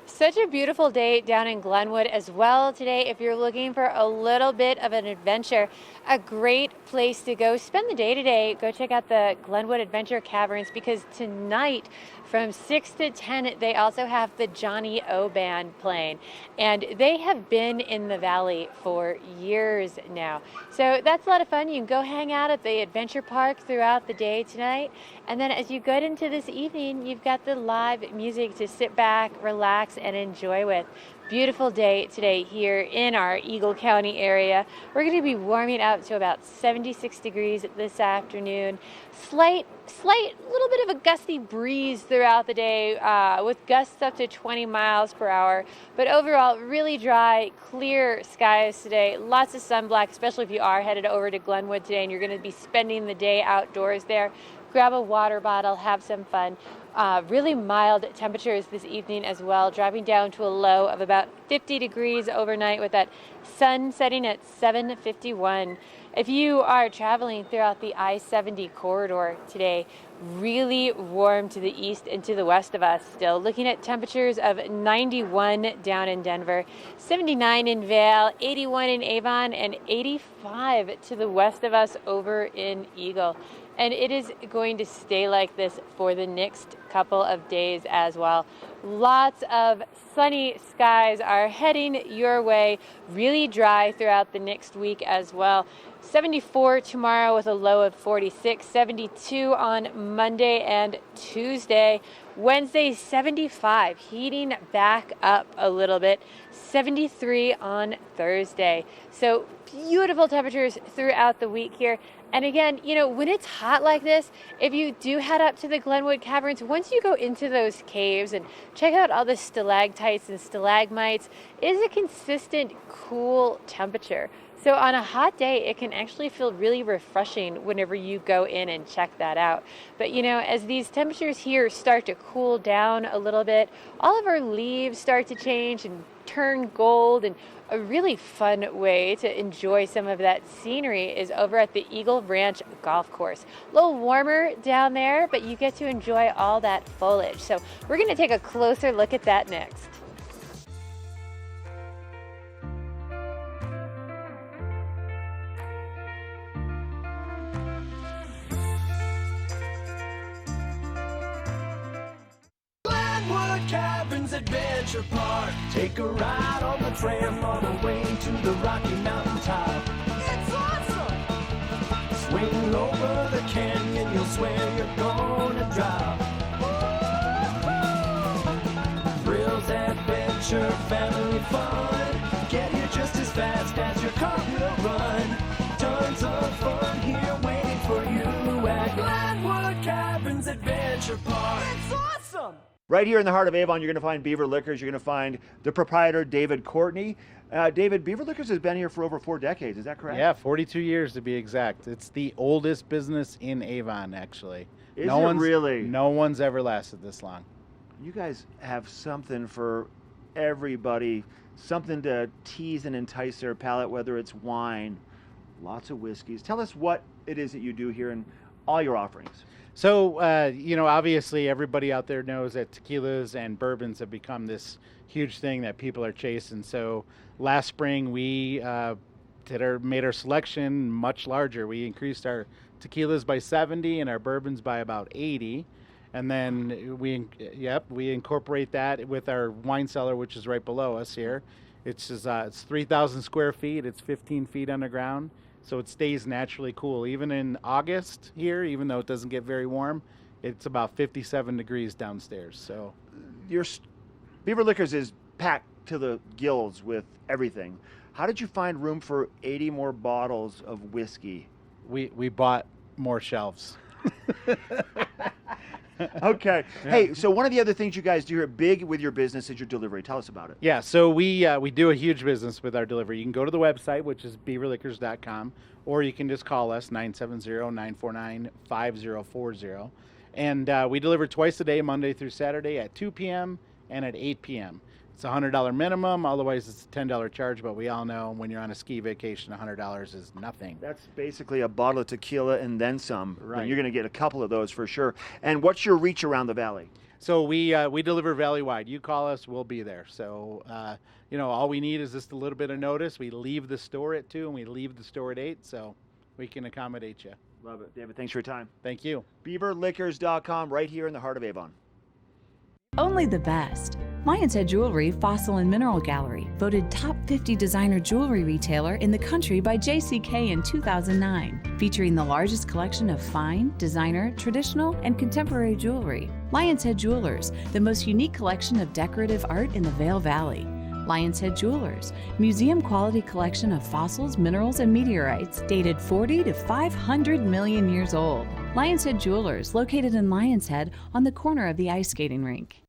S2: Such a beautiful day down in Glenwood as well today. If you're looking for a little bit of an adventure, a great place to go spend the day today. Go check out the Glenwood Adventure Caverns, because tonight from 6 to 10 they also have the Johnny O Band playing, and they have been in the valley for years now. So that's a lot of fun. You can go hang out at the adventure park throughout the day tonight, and then as you get into this evening, you've got the live music to sit back, relax, and enjoy with. Beautiful day today here in our Eagle County area. We're going to be warming up to about 76 degrees this afternoon. Slight little bit of a gusty breeze throughout the day with gusts up to 20 miles per hour. But overall, really dry, clear skies today. Lots of sunblock, especially if you are headed over to Glenwood today and you're going to be spending the day outdoors there. Grab a water bottle, have some fun. Really mild temperatures this evening as well, dropping down to a low of about 50 degrees overnight with that sun setting at 7:51. If you are traveling throughout the I-70 corridor today, really warm to the east and to the west of us still. Looking at temperatures of 91 down in Denver, 79 in Vail, 81 in Avon, and 85 to the west of us over in Eagle. And it is going to stay like this for the next couple of days as well. Lots of sunny skies are heading your way. Really dry throughout the next week as well. 74 tomorrow with a low of 46, 72 on Monday and Tuesday. Wednesday, 75, heating back up a little bit. 73 on Thursday. So beautiful temperatures throughout the week here. And again, you know, when it's hot like this, if you do head up to the Glenwood Caverns, once you go into those caves and check out all the stalactites and stalagmites, it is a consistent cool temperature. So on a hot day, it can actually feel really refreshing whenever you go in and check that out. But you know, as these temperatures here start to cool down a little bit, all of our leaves start to change and turn gold, and a really fun way to enjoy some of that scenery is over at the Eagle Ranch Golf Course. A little warmer down there, but you get to enjoy all that foliage. So we're going to take a closer look at that next.
S11: Adventure Park. Take a ride on the tram all the way to the Rocky Mountain top. It's awesome! Swing over the canyon, you'll swear you're gonna drop. Thrills, adventure, family fun. Get here just as fast as your car will run. Tons of fun here waiting for you at Glenwood Caverns Adventure Park. It's awesome!
S18: Right here in the heart of Avon, you're going to find Beaver Liquors. You're going to find the proprietor, David Courtney. David, Beaver Liquors has been here for over 4 decades. Is that correct?
S14: Yeah, 42 years to be exact. It's the oldest business in Avon, actually.
S18: Is it really?
S14: No one's ever lasted this long.
S18: You guys have something for everybody, something to tease and entice their palate, whether it's wine, lots of whiskeys. Tell us what it is that you do here and all your offerings.
S14: So, obviously everybody out there knows that tequilas and bourbons have become this huge thing that people are chasing. So last spring we made our selection much larger. We increased our tequilas by 70 and our bourbons by about 80. And then we incorporate that with our wine cellar, which is right below us here. It's 3,000 square feet. It's 15 feet underground. So it stays naturally cool. Even in August here, even though it doesn't get very warm, it's about 57 degrees downstairs. So
S18: Your Beaver Liquors is packed to the gills with everything. How did you find room for 80 more bottles of whiskey?
S14: We bought more shelves.
S18: Okay. Hey, so one of the other things you guys do here big with your business is your delivery. Tell us about it.
S14: Yeah, so we do a huge business with our delivery. You can go to the website, which is beaverliquors.com, or you can just call us, 970-949-5040. And we deliver twice a day, Monday through Saturday at 2 p.m. and at 8 p.m. It's a $100 minimum, otherwise it's a $10 charge, but we all know when you're on a ski vacation, $100 is nothing.
S18: That's basically a bottle of tequila and then some.
S14: Right.
S18: You're going to get a couple of those for sure. And what's your reach around the valley?
S14: So we deliver valley-wide. You call us, we'll be there. So, all we need is just a little bit of notice. We leave the store at 2 and we leave the store at 8, so we can accommodate you.
S18: Love it. David, thanks for your time.
S14: Thank you.
S18: BeaverLiquors.com, right here in the heart of Avon.
S10: Only the best. Lion's Head Jewelry Fossil and Mineral Gallery, voted top 50 designer jewelry retailer in the country by JCK in 2009, featuring the largest collection of fine, designer, traditional, and contemporary jewelry. Lion's Head Jewelers, the most unique collection of decorative art in the Vail Valley. Lion's Head Jewelers, museum quality collection of fossils, minerals, and meteorites dated 40 to 500 million years old. Lion's Head Jewelers, located in Lion's Head on the corner of the ice skating rink.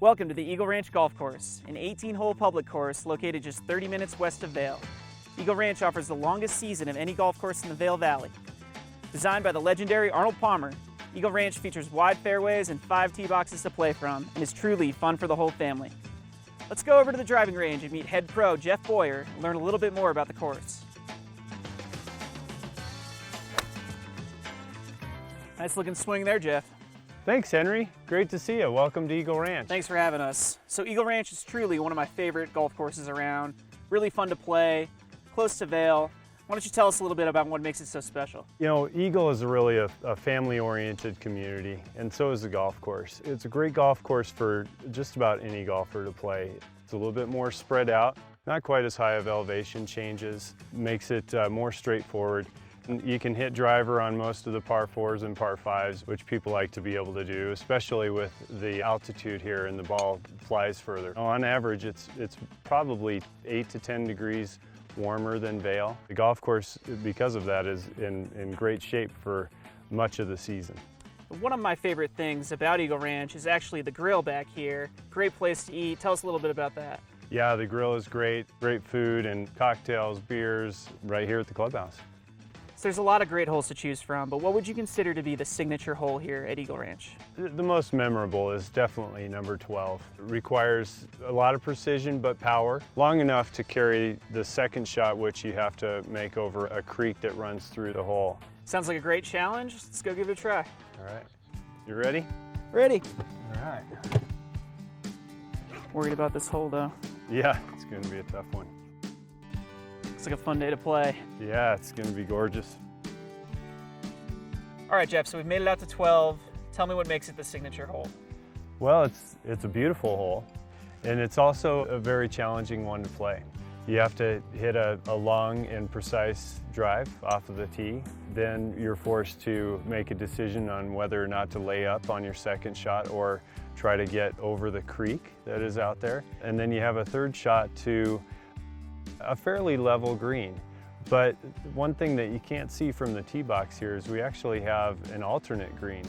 S15: Welcome to the Eagle Ranch Golf Course, an 18-hole public course located just 30 minutes west of Vail. Eagle Ranch offers the longest season of any golf course in the Vail Valley. Designed by the legendary Arnold Palmer, Eagle Ranch features wide fairways and 5 tee boxes to play from and is truly fun for the whole family. Let's go over to the driving range and meet head pro Jeff Boyer and learn a little bit more about the course. Nice looking swing there, Jeff.
S16: Thanks, Henry. Great to see you. Welcome to Eagle Ranch.
S15: Thanks for having us. So Eagle Ranch is truly one of my favorite golf courses around. Really fun to play, close to Vail. Why don't you tell us a little bit about what makes it so special?
S16: You know, Eagle is really a family-oriented community, and so is the golf course. It's a great golf course for just about any golfer to play. It's a little bit more spread out, not quite as high of elevation changes, makes it more straightforward. You can hit driver on most of the par 4s and par 5s, which people like to be able to do, especially with the altitude here and the ball flies further. On average, it's probably 8 to 10 degrees warmer than Vail. The golf course, because of that, is in great shape for much of the season.
S15: One of my favorite things about Eagle Ranch is actually the grill back here. Great place to eat. Tell us a little bit about that.
S16: Yeah, the grill is great. Great food and cocktails, beers right here at the clubhouse.
S15: There's a lot of great holes to choose from, but what would you consider to be the signature hole here at Eagle Ranch?
S16: The most memorable is definitely number 12. It requires a lot of precision but power, long enough to carry the second shot, which you have to make over a creek that runs through the hole.
S15: Sounds like a great challenge. Let's go give it a try.
S16: All right. You ready?
S15: Ready.
S16: All right.
S15: Worried about this hole though.
S16: Yeah, it's going to be a tough one.
S15: Looks like a fun day to play.
S16: Yeah, it's going to be gorgeous.
S15: All right, Jeff, so we've made it out to 12. Tell me what makes it the signature hole.
S16: Well, it's a beautiful hole, and it's also a very challenging one to play. You have to hit a long and precise drive off of the tee. Then you're forced to make a decision on whether or not to lay up on your second shot or try to get over the creek that is out there. And then you have a third shot to a fairly level green. But one thing that you can't see from the tee box here is we actually have an alternate green.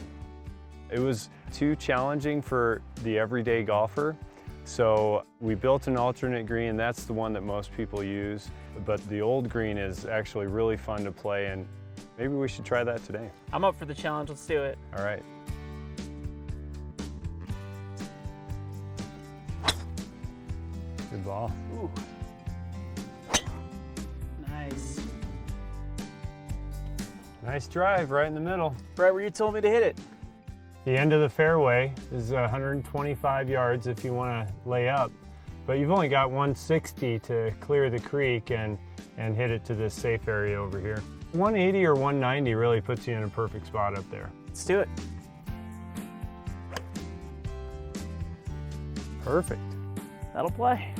S16: It was too challenging for the everyday golfer, so we built an alternate green. That's the one that most people use, but the old green is actually really fun to play, and maybe we should try that today.
S15: I'm up for the challenge. Let's do it.
S16: All right. Good ball.
S15: Ooh. Nice.
S16: Nice drive right in the middle.
S15: Right where you told me to hit it.
S16: The end of the fairway is 125 yards if you want to lay up, but you've only got 160 to clear the creek and hit it to this safe area over here. 180 or 190 really puts you in a perfect spot up there.
S15: Let's do it.
S16: Perfect.
S15: That'll play.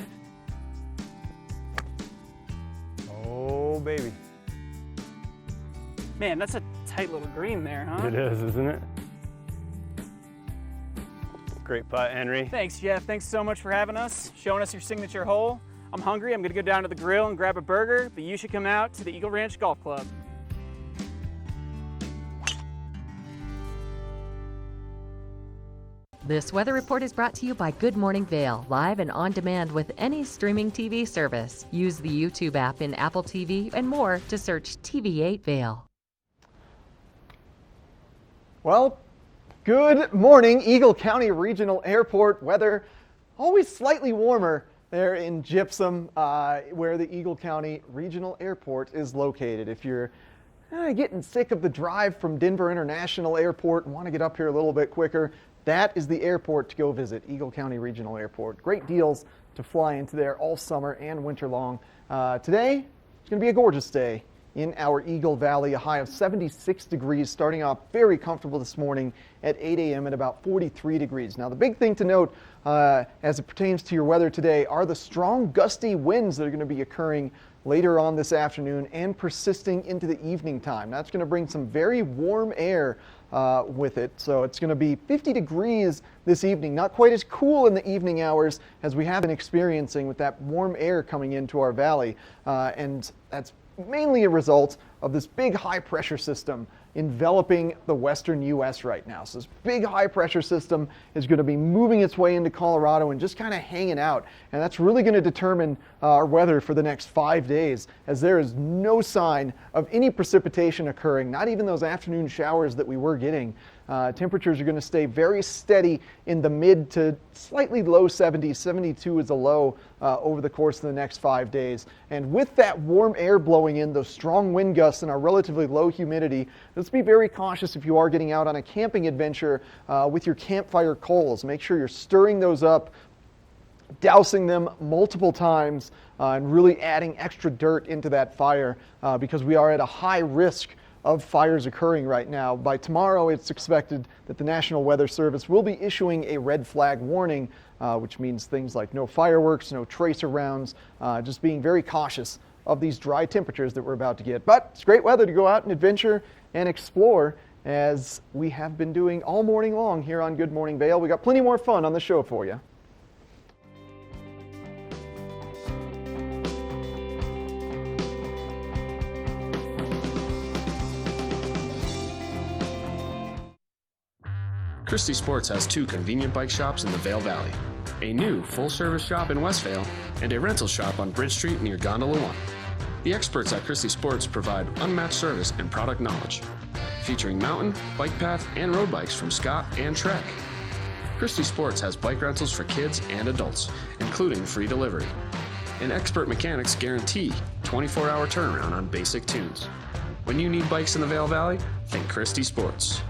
S16: Oh, baby.
S15: Man, that's a tight little green there, huh?
S16: It is, isn't it? Great putt, Henry.
S15: Thanks, Jeff. Thanks so much for having us, showing us your signature hole. I'm hungry. I'm going to go down to the grill and grab a burger, but you should come out to the Eagle Ranch Golf Club.
S7: This weather report is brought to you by Good Morning Vail, live and on demand with any streaming TV service. Use the YouTube app in Apple TV and more to search TV8 Vail.
S1: Well, good morning, Eagle County Regional Airport. Weather always slightly warmer there in Gypsum, where the Eagle County Regional Airport is located. If you're getting sick of the drive from Denver International Airport and want to get up here a little bit quicker, that is the airport to go visit, Eagle County Regional Airport. Great deals to fly into there all summer and winter long. Today, it's going to be a gorgeous day in our Eagle Valley, a high of 76 degrees, starting off very comfortable this morning at 8 a.m. at about 43 degrees. Now, the big thing to note as it pertains to your weather today are the strong gusty winds that are going to be occurring later on this afternoon and persisting into the evening time. That's going to bring some very warm air with it. So it's going to be 50 degrees this evening, not quite as cool in the evening hours as we have been experiencing with that warm air coming into our valley. And that's mainly a result of this big high pressure system enveloping the western U.S. right now. So this big high pressure system is going to be moving its way into Colorado and just kind of hanging out. And that's really going to determine our weather for the next 5 days, as there is no sign of any precipitation occurring, not even those afternoon showers that we were getting. Temperatures are going to stay very steady in the mid to slightly low 70s. 72 is a low over the course of the next 5 days. And with that warm air blowing in, those strong wind gusts and our relatively low humidity, let's be very cautious if you are getting out on a camping adventure with your campfire coals. Make sure you're stirring those up, dousing them multiple times, and really adding extra dirt into that fire because we are at a high risk of fires occurring right now. By tomorrow, it's expected that the National Weather Service will be issuing a red flag warning, which means things like no fireworks, no tracer rounds, just being very cautious of these dry temperatures that we're about to get. But it's great weather to go out and adventure and explore, as we have been doing all morning long here on Good Morning Vail. We got plenty more fun on the show for you.
S5: Christie Sports has 2 convenient bike shops in the Vail Valley, a new full-service shop in West Vail, and a rental shop on Bridge Street near Gondola 1. The experts at Christie Sports provide unmatched service and product knowledge, featuring mountain, bike path, and road bikes from Scott and Trek. Christie Sports has bike rentals for kids and adults, including free delivery. And expert mechanics guarantee 24-hour turnaround on basic tunes. When you need bikes in the Vail Valley, think Christie Sports.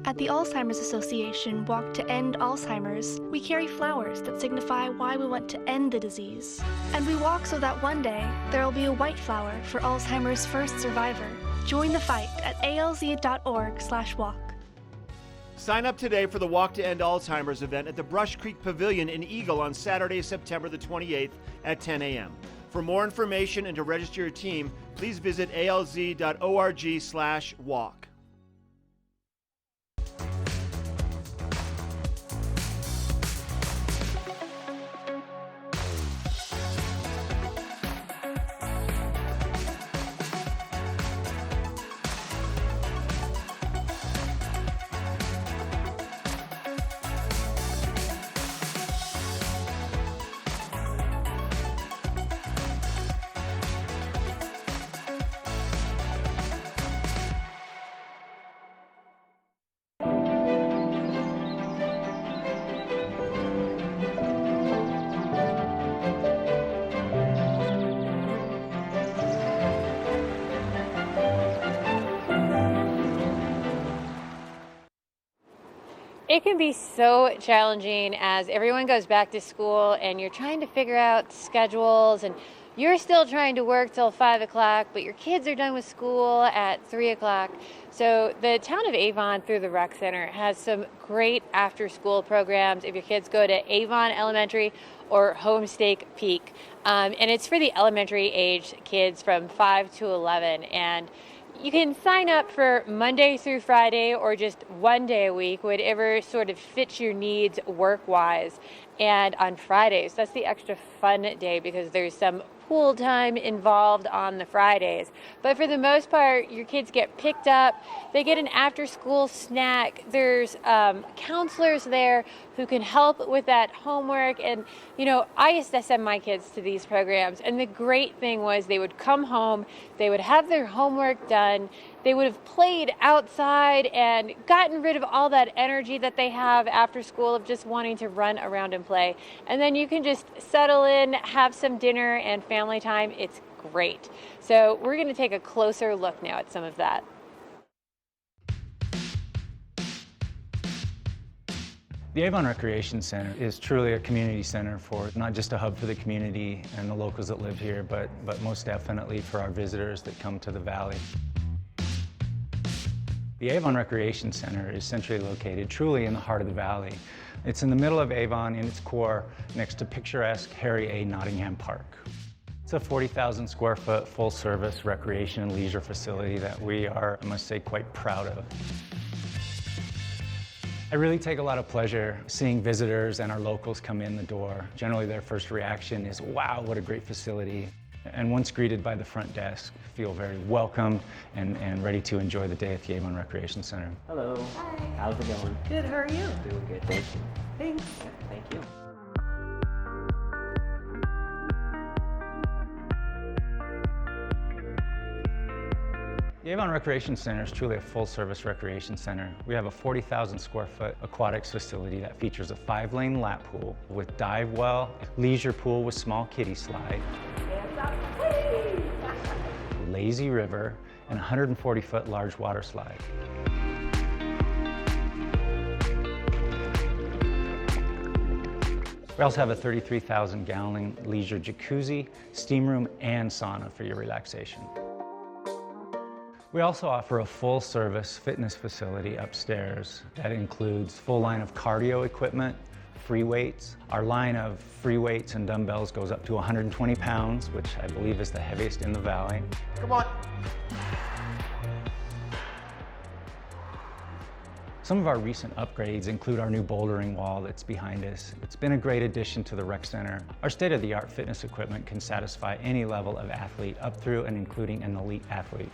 S17: At the Alzheimer's Association Walk to End Alzheimer's, we carry flowers that signify why we want to end the disease. And we walk so that one day there will be a white flower for Alzheimer's first survivor. Join the fight at alz.org/walk.
S18: Sign up today for the Walk to End Alzheimer's event at the Brush Creek Pavilion in Eagle on Saturday, September the 28th at 10 a.m. For more information and to register your team, please visit alz.org/walk.
S2: It can be so challenging as everyone goes back to school and you're trying to figure out schedules and you're still trying to work till 5 o'clock, but your kids are done with school at 3 o'clock. So the town of Avon through the Rec Center has some great after school programs if your kids go to Avon Elementary or Homestake Peak. And it's for the elementary age kids from 5 to 11. And you can sign up for Monday through Friday or just one day a week, whatever sort of fits your needs work-wise. And on Fridays, that's the extra fun day because there's some pool time involved on the Fridays. But for the most part, your kids get picked up, they get an after-school snack. There's counselors there who can help with that homework. And, you know, I used to send my kids to these programs, and the great thing was they would come home, they would have their homework done, they would have played outside and gotten rid of all that energy that they have after school of just wanting to run around and play. And then you can just settle in, have some dinner and family time. It's great. So we're going to take a closer look now at some of that.
S3: The Avon Recreation Center is truly a community center for not just a hub for the community and the locals that live here, but most definitely for our visitors that come to the valley. The Avon Recreation Center is centrally located truly in the heart of the valley. It's in the middle of Avon in its core next to picturesque Harry A. Nottingham Park. It's a 40,000 square foot full service recreation and leisure facility that we are, I must say, quite proud of. I really take a lot of pleasure seeing visitors and our locals come in the door. Generally their first reaction is, wow, what a great facility. And once greeted by the front desk, feel very welcomed and ready to enjoy the day at the Avon Recreation Center.
S8: Hello. Hi. How's it going?
S9: Good, how are you?
S8: Doing good, thank you.
S9: Thanks.
S8: Thank you.
S3: The Avon Recreation Center is truly a full-service recreation center. We have a 40,000 square foot aquatics facility that features a 5-lane lap pool with dive well, leisure pool with small kiddie slide, lazy river, and 140-foot large water slide. We also have a 33,000-gallon leisure jacuzzi, steam room, and sauna for your relaxation. We also offer a full-service fitness facility upstairs that includes full line of cardio equipment, free weights. Our line of free weights and dumbbells goes up to 120 pounds, which I believe is the heaviest in the valley.
S18: Come on.
S3: Some of our recent upgrades include our new bouldering wall that's behind us. It's been a great addition to the rec center. Our state-of-the-art fitness equipment can satisfy any level of athlete up through and including an elite athlete.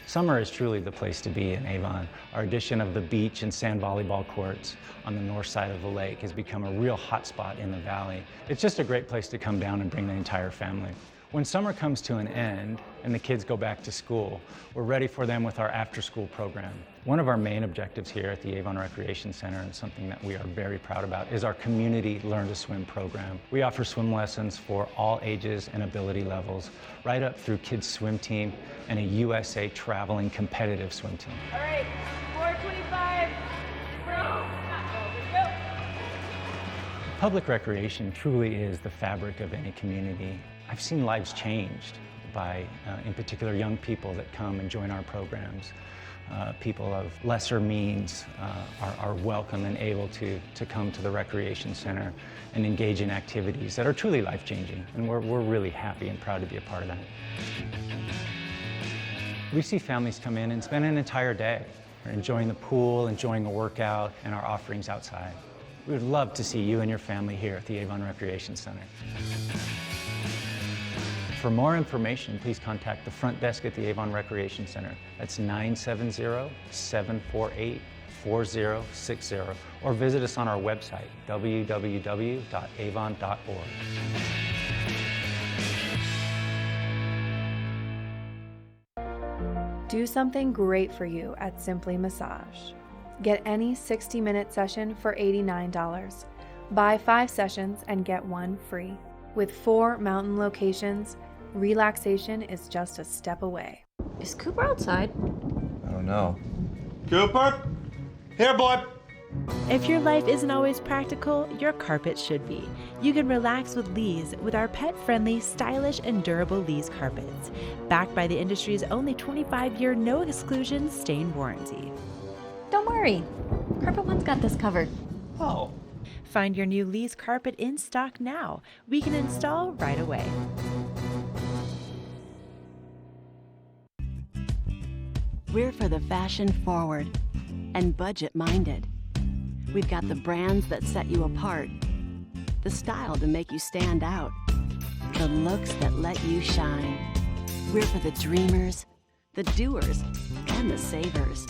S3: Summer is truly the place to be in Avon. Our addition of the beach and sand volleyball courts on the north side of the lake has become a real hotspot in the valley. It's just a great place to come down and bring the entire family. When summer comes to an end and the kids go back to school, we're ready for them with our after-school program. One of our main objectives here at the Avon Recreation Center, and something that we are very proud about, is our community Learn to Swim program. We offer swim lessons for all ages and ability levels, right up through kids' swim team and a USA traveling competitive swim team.
S9: All right, 425, go.
S3: Public recreation truly is the fabric of any community. I've seen lives changed by, in particular, young people that come and join our programs. people of lesser means are welcome and able to come to the Recreation Center and engage in activities that are truly life-changing. And we're really happy and proud to be a part of that. We see families come in and spend an entire day enjoying the pool, enjoying a workout, and our offerings outside. We would love to see you and your family here at the Avon Recreation Center. For more information, please contact the front desk at the Avon Recreation Center. That's 970-748-4060, or visit us on our website, www.avon.org.
S19: Do something great for you at Simply Massage. Get any 60-minute session for $89. Buy 5 sessions and get 1 free. With 4 mountain locations, relaxation is just a step away.
S21: Is Cooper outside?
S22: I don't know.
S20: Cooper? Here, boy.
S24: If your life isn't always practical, your carpet should be. You can relax with Lee's with our pet-friendly, stylish, and durable Lee's carpets, backed by the industry's only 25-year no-exclusion stain warranty.
S21: Don't worry, Carpet One's got this covered.
S22: Oh.
S24: Find your new Lee's carpet in stock now. We can install right away.
S23: We're for the fashion-forward and budget-minded. We've got the brands that set you apart, the style to make you stand out, the looks that let you shine. We're for the dreamers, the doers, and the savers.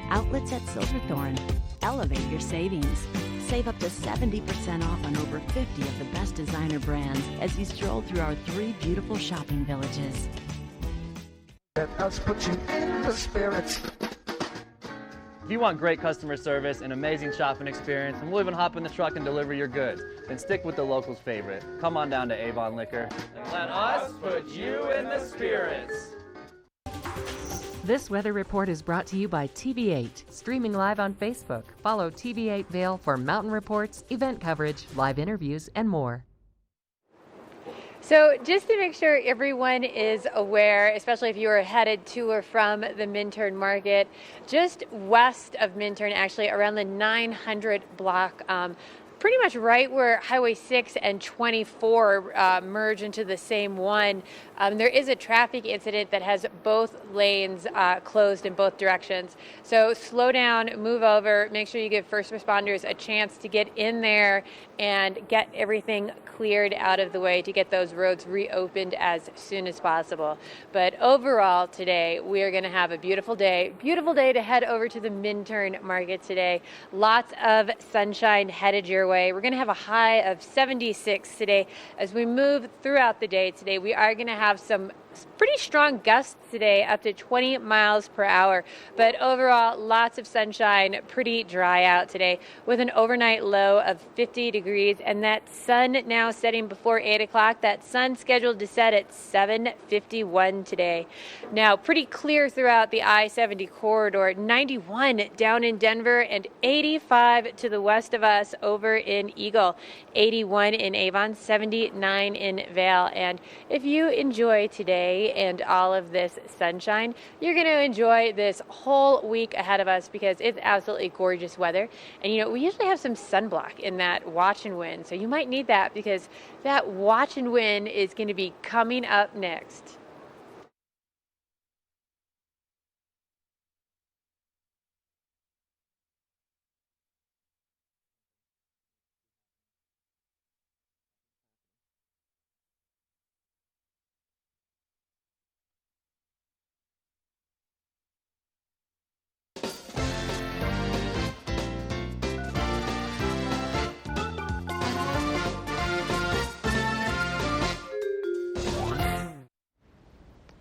S23: Outlets at Silverthorne. Elevate your savings. Save up to 70% off on over 50 of the best designer brands as you stroll through our 3 beautiful shopping villages.
S25: Let us put you in the spirits.
S26: If you want great customer service and amazing shopping experience, and we'll even hop in the truck and deliver your goods, then stick with the locals' favorite. Come on down to Avon Liquor.
S27: And let us put you in the spirits.
S7: This weather report is brought to you by TV8, streaming live on Facebook. Follow TV8 Vail for mountain reports, event coverage, live interviews, and more.
S2: So just to make sure everyone is aware, especially if you are headed to or from the Minturn Market, just west of Minturn, actually around the 900 block, pretty much right where Highway 6 and 24 merge into the same one, there is a traffic incident that has both lanes closed in both directions. So slow down, move over, make sure you give first responders a chance to get in there and get everything cleared out of the way to get those roads reopened as soon as possible. But overall today, we are going to have a beautiful day to head over to the Minturn Market today. Lots of sunshine headed your way. We're going to have a high of 76 today. As we move throughout the day today, we are going to have some pretty strong gusts today, up to 20 miles per hour. But overall, lots of sunshine, pretty dry out today with an overnight low of 50 degrees. And that sun now setting before 8 o'clock. That sun scheduled to set at 7:51 today. Now, pretty clear throughout the I-70 corridor. 91 down in Denver and 85 to the west of us over in Eagle. 81 in Avon, 79 in Vail. And if you enjoy today and all of this sunshine, you're going to enjoy this whole week ahead of us because it's absolutely gorgeous weather. And you know, we usually have some sunblock in that watch and win, so you might need that because that watch and win is going to be coming up next.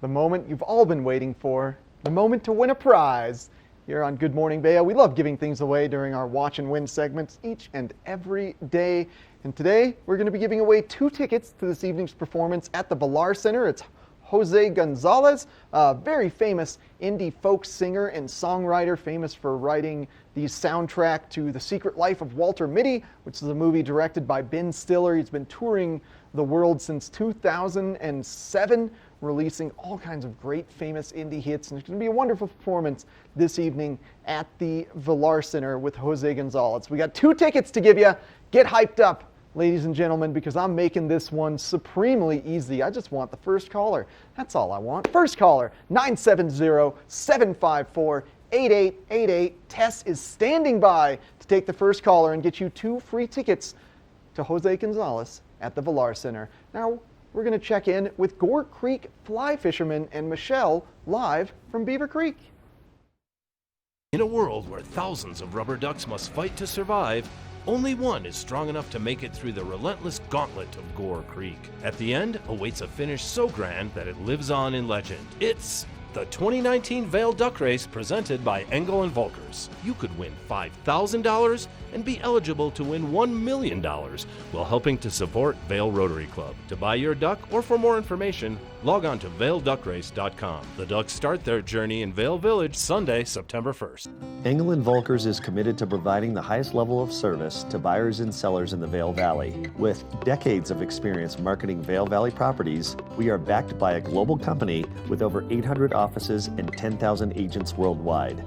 S1: The moment you've all been waiting for, the moment to win a prize. Here on Good Morning Vail, we love giving things away during our Watch and Win segments each and every day. And today, we're going to be giving away 2 tickets to this evening's performance at the Villar Center. It's Jose Gonzalez, a very famous indie folk singer and songwriter, famous for writing the soundtrack to The Secret Life of Walter Mitty, which is a movie directed by Ben Stiller. He's been touring the world since 2007 releasing all kinds of great famous indie hits, and it's going to be a wonderful performance this evening at the Villar Center with Jose Gonzalez. We got 2 tickets to give you. Get hyped up, ladies and gentlemen, because I'm making this one supremely easy. I just want the first caller. That's all I want. First caller, 970-754-8888. Tess is standing by to take the first caller and get you 2 free tickets to Jose Gonzalez at the Villar Center. Now, we're going to check in with Gore Creek fly fisherman and Michelle live from Beaver Creek.
S4: In a world where thousands of rubber ducks must fight to survive, only one is strong enough to make it through the relentless gauntlet of Gore Creek. At the end awaits a finish so grand that it lives on in legend. It's the 2019 Vail Duck Race presented by Engel & Volkers. You could win $5,000 and be eligible to win $1 million while helping to support Vail Rotary Club. To buy your duck or for more information, log on to vailduckrace.com. The ducks start their journey in Vail Village Sunday, September 1st.
S6: Engel & Volkers is committed to providing the highest level of service to buyers and sellers in the Vail Valley. With decades of experience marketing Vail Valley properties, we are backed by a global company with over 800 offices and 10,000 agents worldwide.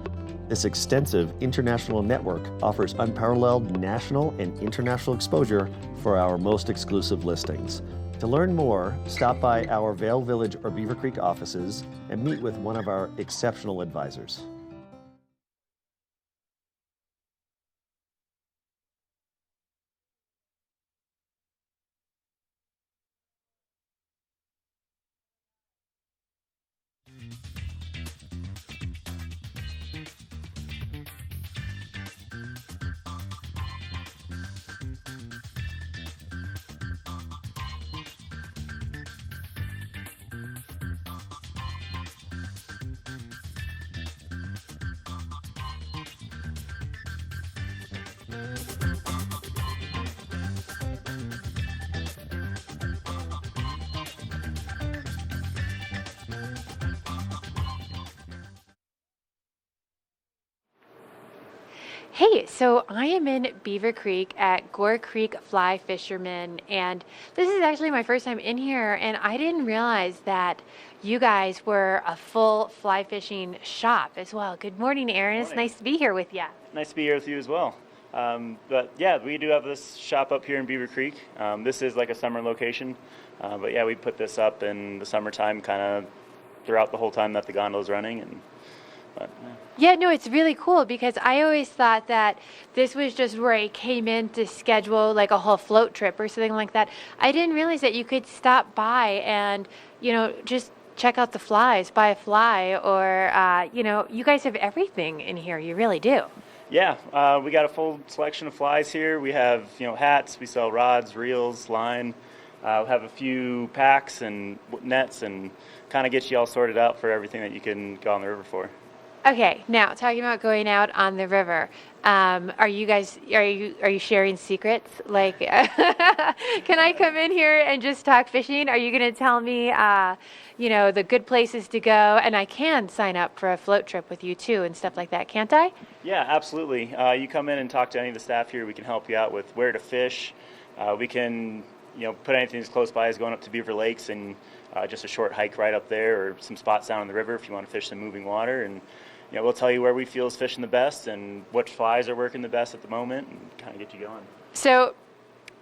S6: This extensive international network offers unparalleled national and international exposure for our most exclusive listings. To learn more, stop by our Vail Village or Beaver Creek offices and meet with one of our exceptional advisors.
S2: Hey, so I am in Beaver Creek at Gore Creek Fly Fishermen, and this is actually my first time in here, and I didn't realize that you guys were a full fly fishing shop as well. Good morning, Aaron. It's nice to be here with you.
S10: Nice to be here with you as well. But yeah, we do have this shop up here in Beaver Creek. This is like a summer location, but yeah, we put this up in the summertime, kind of throughout the whole time that the gondola's running, and.
S2: Yeah, no, it's really cool because I always thought that this was just where I came in to schedule like a whole float trip or something like that. I didn't realize that you could stop by and, just check out the flies, buy a fly, or, you guys have everything in here. You really do.
S10: Yeah, we got a full selection of flies here. We have, hats, we sell rods, reels, line. We have a few packs and nets and kind of get you all sorted out for everything that you can go on the river for.
S2: Okay, now talking about going out on the river, are you sharing secrets? Like, can I come in here and just talk fishing? Are you going to tell me, the good places to go? And I can sign up for a float trip with you too and stuff like that, can't I?
S10: Yeah, absolutely. You come in and talk to any of the staff here. We can help you out with where to fish. We can, put anything as close by as going up to Beaver Lakes and just a short hike right up there, or some spots down on the river if you want to fish some moving water. And we'll tell you where we feel is fishing the best and what flies are working the best at the moment and kind of get you going.
S2: So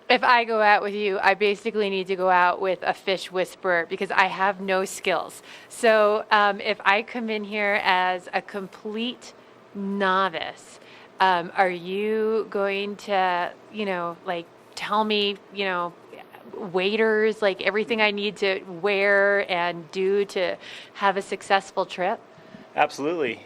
S2: if I go out with you, I basically need to go out with a fish whisperer because I have no skills. So if I come in here as a complete novice, are you going to, tell me, waders, like everything I need to wear and do to have a successful trip?
S10: Absolutely.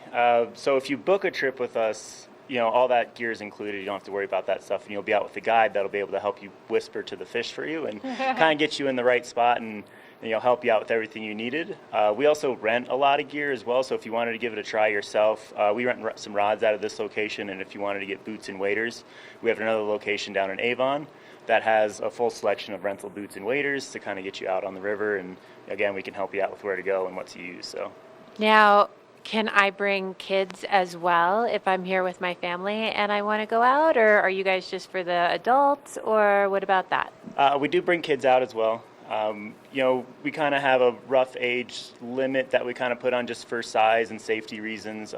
S10: So if you book a trip with us, all that gear is included. You don't have to worry about that stuff, and you'll be out with a guide that'll be able to help you whisper to the fish for you and kind of get you in the right spot and help you out with everything you needed. We also rent a lot of gear as well, so if you wanted to give it a try yourself, we rent some rods out of this location, and if you wanted to get boots and waders, we have another location down in Avon that has a full selection of rental boots and waders to kind of get you out on the river, and again, we can help you out with where to go and what to use. So
S2: now, can I bring kids as well if I'm here with my family and I want to go out, or are you guys just for the adults, or what about that?
S10: We do bring kids out as well. We kind of have a rough age limit that we kind of put on just for size and safety reasons.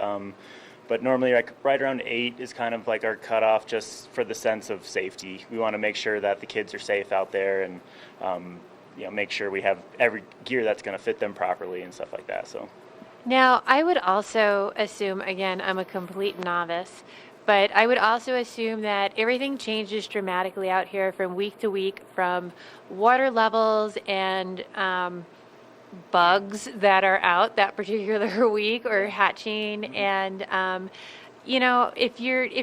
S10: But normally right around 8 is kind of like our cutoff just for the sense of safety. We want to make sure that the kids are safe out there and make sure we have every gear that's going to fit them properly and stuff like that. So.
S2: Now, I would also assume, again, I'm a complete novice, but I would also assume that everything changes dramatically out here from week to week, from water levels and bugs that are out that particular week or hatching. And if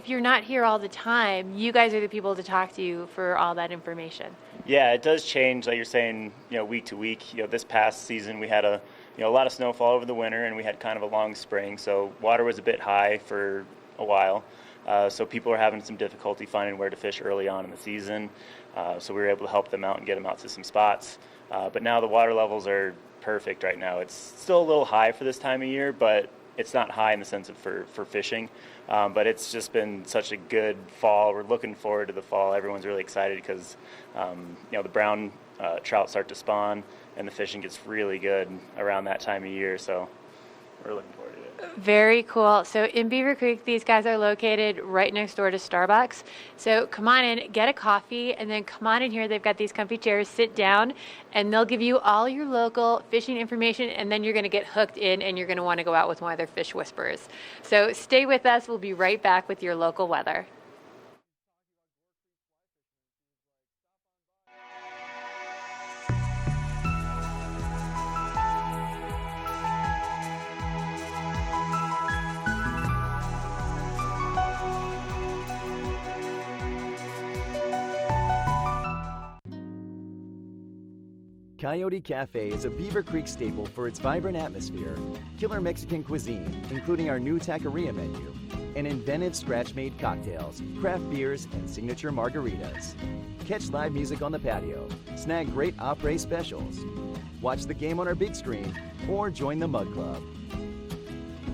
S2: you're not here all the time, you guys are the people to talk to for all that information.
S10: Yeah, it does change, like you're saying, week to week. This past season we had a lot of snowfall over the winter, and we had kind of a long spring, so water was a bit high for a while. So people are having some difficulty finding where to fish early on in the season. So we were able to help them out and get them out to some spots. But now the water levels are perfect right now. It's still a little high for this time of year, but it's not high in the sense of for fishing. But it's just been such a good fall. We're looking forward to the fall. Everyone's really excited because the brown trout start to spawn, and the fishing gets really good around that time of year. So we're looking forward to it.
S2: Very cool. So in Beaver Creek, these guys are located right next door to Starbucks. So come on in, get a coffee, and then come on in here. They've got these comfy chairs, sit down, and they'll give you all your local fishing information, and then you're going to get hooked in, and you're going to want to go out with one of their fish whisperers. So stay with us. We'll be right back with your local weather.
S5: Coyote Cafe is a Beaver Creek staple for its vibrant atmosphere, killer Mexican cuisine, including our new taqueria menu, and inventive scratch-made cocktails, craft beers, and signature margaritas. Catch live music on the patio, snag great après specials, watch the game on our big screen, or join the Mug Club.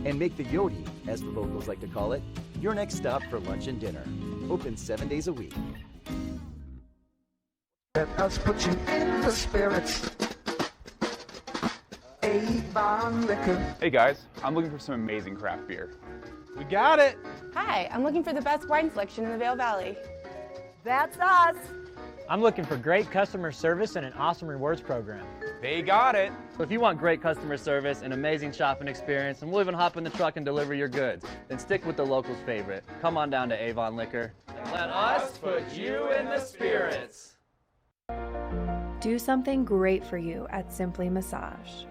S5: And make the Yodi, as the locals like to call it, your next stop for lunch and dinner. Open 7 days a week.
S25: Let us put you in the spirits. Avon Liquor.
S11: Hey guys, I'm looking for some amazing craft beer. We got it!
S12: Hi, I'm looking for the best wine selection in the Vail Valley.
S13: That's us!
S14: I'm looking for great customer service and an awesome rewards program.
S11: They got it!
S26: So if you want great customer service, an amazing shopping experience, and we'll even hop in the truck and deliver your goods, then stick with the locals' favorite. Come on down to Avon Liquor.
S27: And let us put you in the spirits.
S19: Do something great for you at Simply Massage.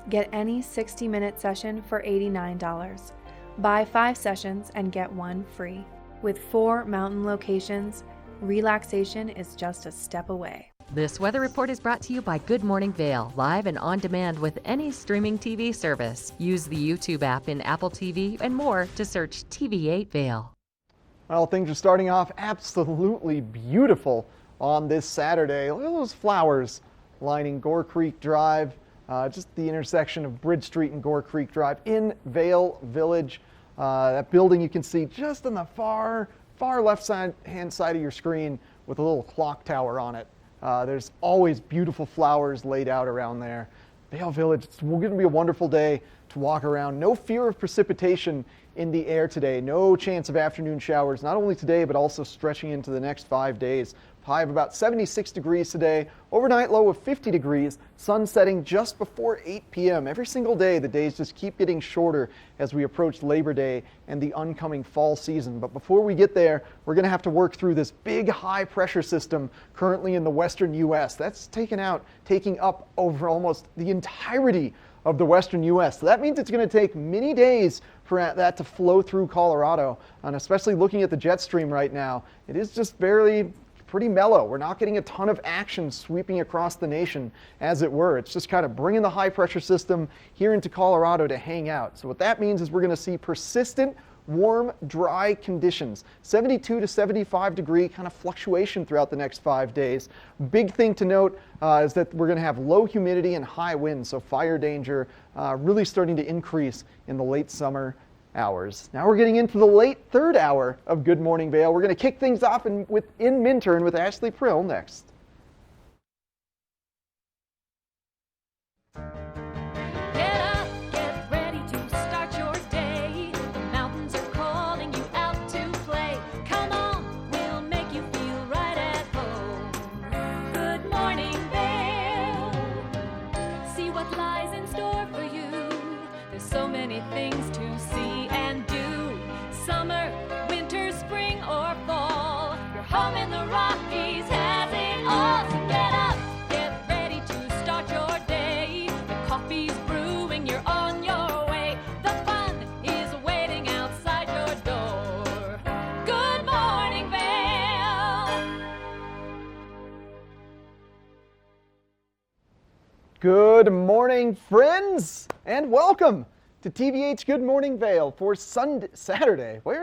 S19: Get any 60-minute session for $89. Buy 5 sessions and get 1 free. With 4 mountain locations, relaxation is just a step away.
S7: This weather report is brought to you by Good Morning Vail, live and on demand with any streaming TV service. Use the YouTube app in Apple TV and more to search TV8 Vail.
S1: Well, things are starting off absolutely beautiful on this Saturday. Look at those flowers lining Gore Creek Drive, just the intersection of Bridge Street and Gore Creek Drive in Vail Village. That building you can see just on the far left hand side of your screen with a little clock tower on it. There's always beautiful flowers laid out around there. Vail Village, it's going to be a wonderful day to walk around. No fear of precipitation in the air today. No chance of afternoon showers, not only today, but also stretching into the next 5 days. High of about 76 degrees today, overnight low of 50 degrees, sun setting just before 8 p.m. Every single day, the days just keep getting shorter as we approach Labor Day and the oncoming fall season. But before we get there, we're going to have to work through this big high pressure system currently in the western U.S. That's taking up over almost the entirety of the western U.S. So that means it's going to take many days for that to flow through Colorado. And especially looking at the jet stream right now, it is just pretty mellow. We're not getting a ton of action sweeping across the nation, as it were. It's just kind of bringing the high pressure system here into Colorado to hang out. So what that means is we're going to see persistent, warm, dry conditions. 72 to 75 degree kind of fluctuation throughout the next 5 days. Big thing to note is that we're going to have low humidity and high winds, so fire danger really starting to increase in the late summer hours. Now we're getting into the late third hour of Good Morning Vail. We're going to kick things off in Minturn with Ashley Prill next.
S3: many things to see and do. Summer, winter, spring, or fall. Your home in the Rockies has it all. So get up, get ready to start your day. The coffee's brewing, you're on your way. The fun is waiting outside your door. Good morning, Vale.
S1: Good morning, friends, and welcome to TV8's Good Morning Vale for Saturday. Where